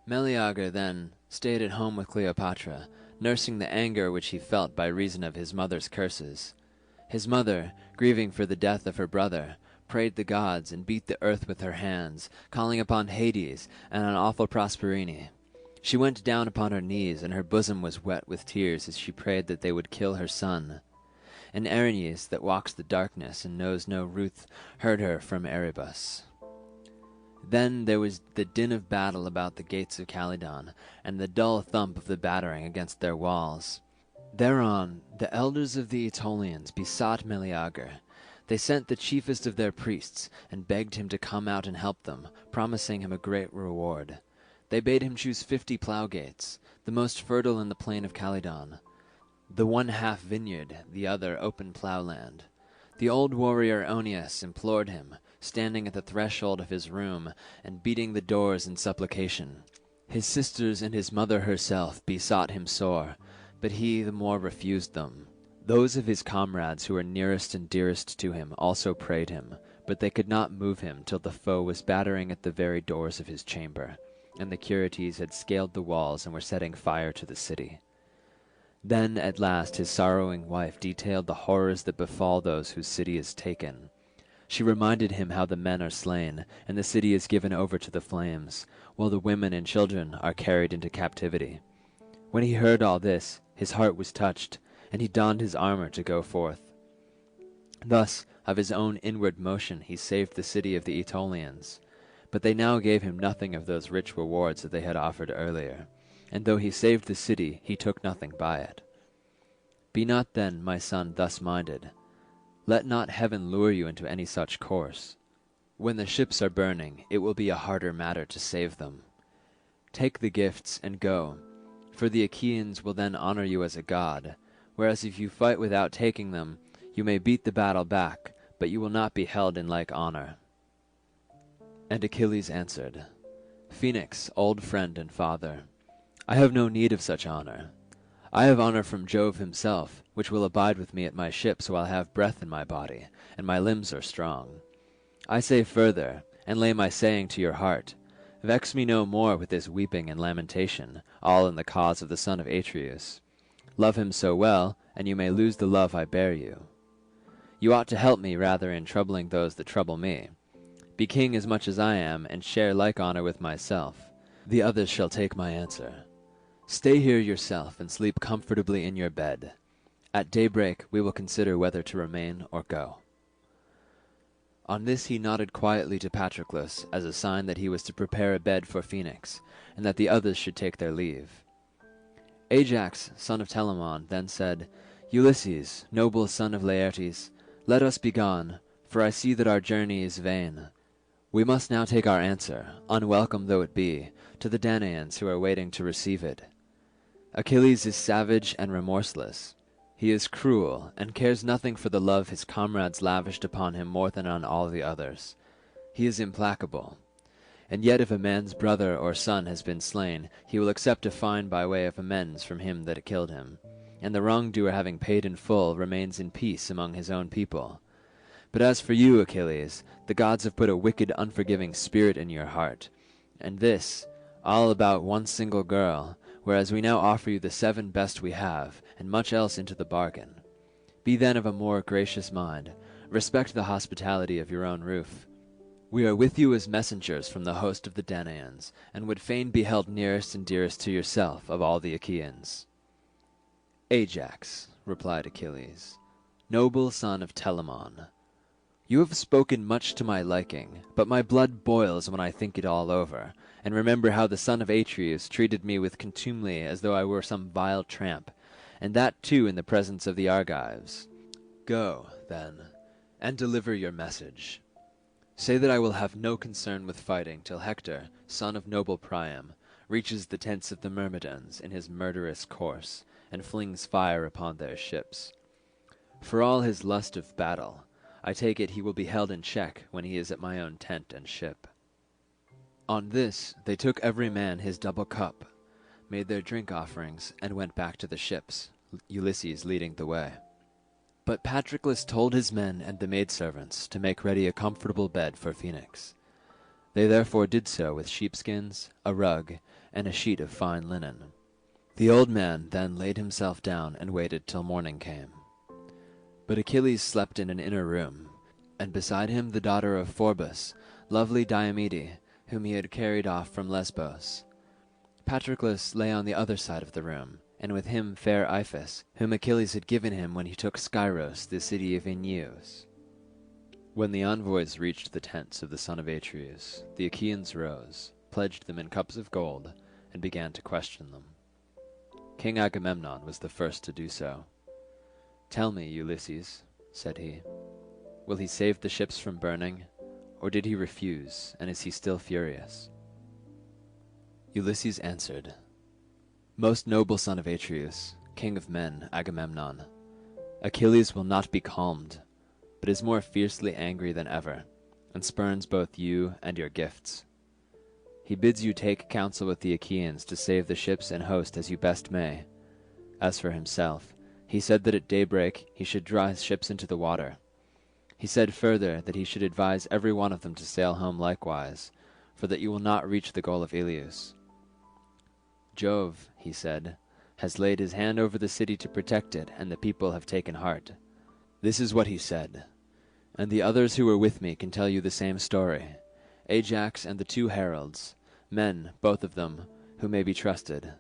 Meleager then stayed at home with Cleopatra, nursing the anger which he felt by reason of his mother's curses. His mother, grieving for the death of her brother, prayed the gods and beat the earth with her hands, calling upon Hades and on awful Proserpine. She went down upon her knees, and her bosom was wet with tears as she prayed that they would kill her son. And Erinyes, that walks the darkness and knows no ruth, heard her from Erebus. Then there was the din of battle about the gates of Calydon, and the dull thump of the battering against their walls. Thereon the elders of the Aetolians besought Meleager. They sent the chiefest of their priests, and begged him to come out and help them, promising him a great reward. They bade him choose 50 plough-gates, the most fertile in the plain of Calydon. the one half vineyard, the other open ploughland. The old warrior Oeneus implored him, standing at the threshold of his room, and beating the doors in supplication. His sisters and his mother herself besought him sore, but he the more refused them. Those of his comrades who were nearest and dearest to him also prayed him, but they could not move him till the foe was battering at the very doors of his chamber, and the Curetes had scaled the walls and were setting fire to the city. Then at last his sorrowing wife detailed the horrors that befall those whose city is taken. She reminded him how the men are slain, and the city is given over to the flames, while the women and children are carried into captivity. When he heard all this, his heart was touched, and he donned his armor to go forth. Thus, of his own inward motion he saved the city of the Aetolians, but they now gave him nothing of those rich rewards that they had offered earlier, and though he saved the city, he took nothing by it. Be not then, my son, thus minded. Let not heaven lure you into any such course. When the ships are burning, it will be a harder matter to save them. Take the gifts and go, for the Achaeans will then honor you as a god, whereas if you fight without taking them, you may beat the battle back, but you will not be held in like honor. And Achilles answered, Phoenix, old friend and father, I have no need of such honor. I have honor from Jove himself, which will abide with me at my ships while I have breath in my body, and my limbs are strong. I say further, and lay my saying to your heart, vex me no more with this weeping and lamentation, all in the cause of the son of Atreus. Love him so well, and you may lose the love I bear you. You ought to help me rather in troubling those that trouble me. Be king as much as I am, and share like honor with myself. The others shall take my answer. Stay here yourself, and sleep comfortably in your bed. At daybreak we will consider whether to remain or go. On this he nodded quietly to Patroclus, as a sign that he was to prepare a bed for Phoenix, and that the others should take their leave. Ajax, son of Telamon, then said, Ulysses, noble son of Laertes, let us be gone, for I see that our journey is vain. We must now take our answer, unwelcome though it be, to the Danaans who are waiting to receive it. Achilles is savage and remorseless. He is cruel, and cares nothing for the love his comrades lavished upon him more than on all the others. He is implacable. And yet if a man's brother or son has been slain, he will accept a fine by way of amends from him that killed him, and the wrongdoer having paid in full remains in peace among his own people. But as for you, Achilles, the gods have put a wicked, unforgiving spirit in your heart, and this, all about one single girl, whereas we now offer you the 7 best we have, and much else into the bargain. Be then of a more gracious mind, respect the hospitality of your own roof. We are with you as messengers from the host of the Danaans, and would fain be held nearest and dearest to yourself of all the Achaeans. Ajax, replied Achilles, noble son of Telamon, you have spoken much to my liking, but my blood boils when I think it all over, and remember how the son of Atreus treated me with contumely as though I were some vile tramp, and that too in the presence of the Argives. Go, then, and deliver your message. Say that I will have no concern with fighting till Hector, son of noble Priam, reaches the tents of the Myrmidons in his murderous course, and flings fire upon their ships. For all his lust of battle, I take it he will be held in check when he is at my own tent and ship. On this they took every man his double cup, made their drink offerings, and went back to the ships, Ulysses leading the way. But Patroclus told his men and the maidservants to make ready a comfortable bed for Phoenix. They therefore did so with sheepskins, a rug, and a sheet of fine linen. The old man then laid himself down and waited till morning came. But Achilles slept in an inner room, and beside him the daughter of Phorbas, lovely Diomede, whom he had carried off from Lesbos. Patroclus lay on the other side of the room, and with him fair Iphis, whom Achilles had given him when he took Scyros, the city of Aeneus. When the envoys reached the tents of the son of Atreus, the Achaeans rose, pledged them in cups of gold, and began to question them. King Agamemnon was the first to do so. Tell me, Ulysses, said he, will he save the ships from burning, or did he refuse, and is he still furious? Ulysses answered, Most noble son of Atreus, king of men, Agamemnon, Achilles will not be calmed, but is more fiercely angry than ever, and spurns both you and your gifts. He bids you take counsel with the Achaeans to save the ships and host as you best may. As for himself, he said that at daybreak he should draw his ships into the water. He said further that he should advise every one of them to sail home likewise, for that you will not reach the goal of Ilius. Jove, he said, has laid his hand over the city to protect it, and the people have taken heart. This is what he said, and the others who were with me can tell you the same story, Ajax and the 2 heralds, men, both of them, who may be trusted.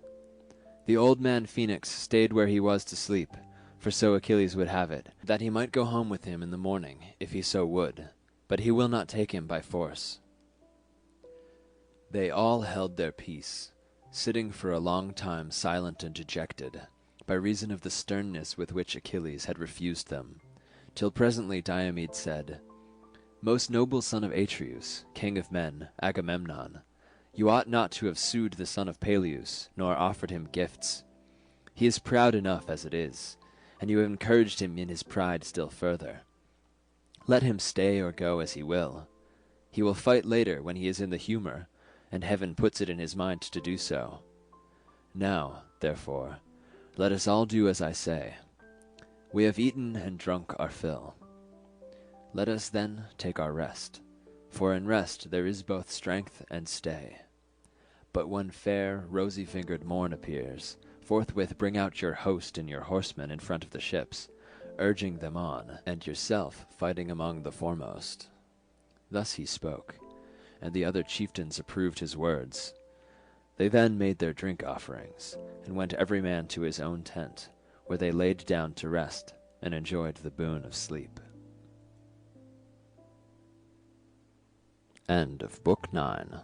The old man Phoenix stayed where he was to sleep, for so Achilles would have it, that he might go home with him in the morning, if he so would, but he will not take him by force. They all held their peace, sitting for a long time silent and dejected, by reason of the sternness with which Achilles had refused them, till presently Diomed said, Most noble son of Atreus, king of men, Agamemnon, you ought not to have sued the son of Peleus, nor offered him gifts. He is proud enough as it is, and you have encouraged him in his pride still further. Let him stay or go as he will. He will fight later when he is in the humour, and heaven puts it in his mind to do so. Now, therefore, let us all do as I say. We have eaten and drunk our fill. Let us then take our rest, for in rest there is both strength and stay. But when fair, rosy-fingered morn appears, forthwith bring out your host and your horsemen in front of the ships, urging them on, and yourself fighting among the foremost. Thus he spoke, and the other chieftains approved his words. They then made their drink offerings, and went every man to his own tent, where they laid down to rest, and enjoyed the boon of sleep. End of Book 9.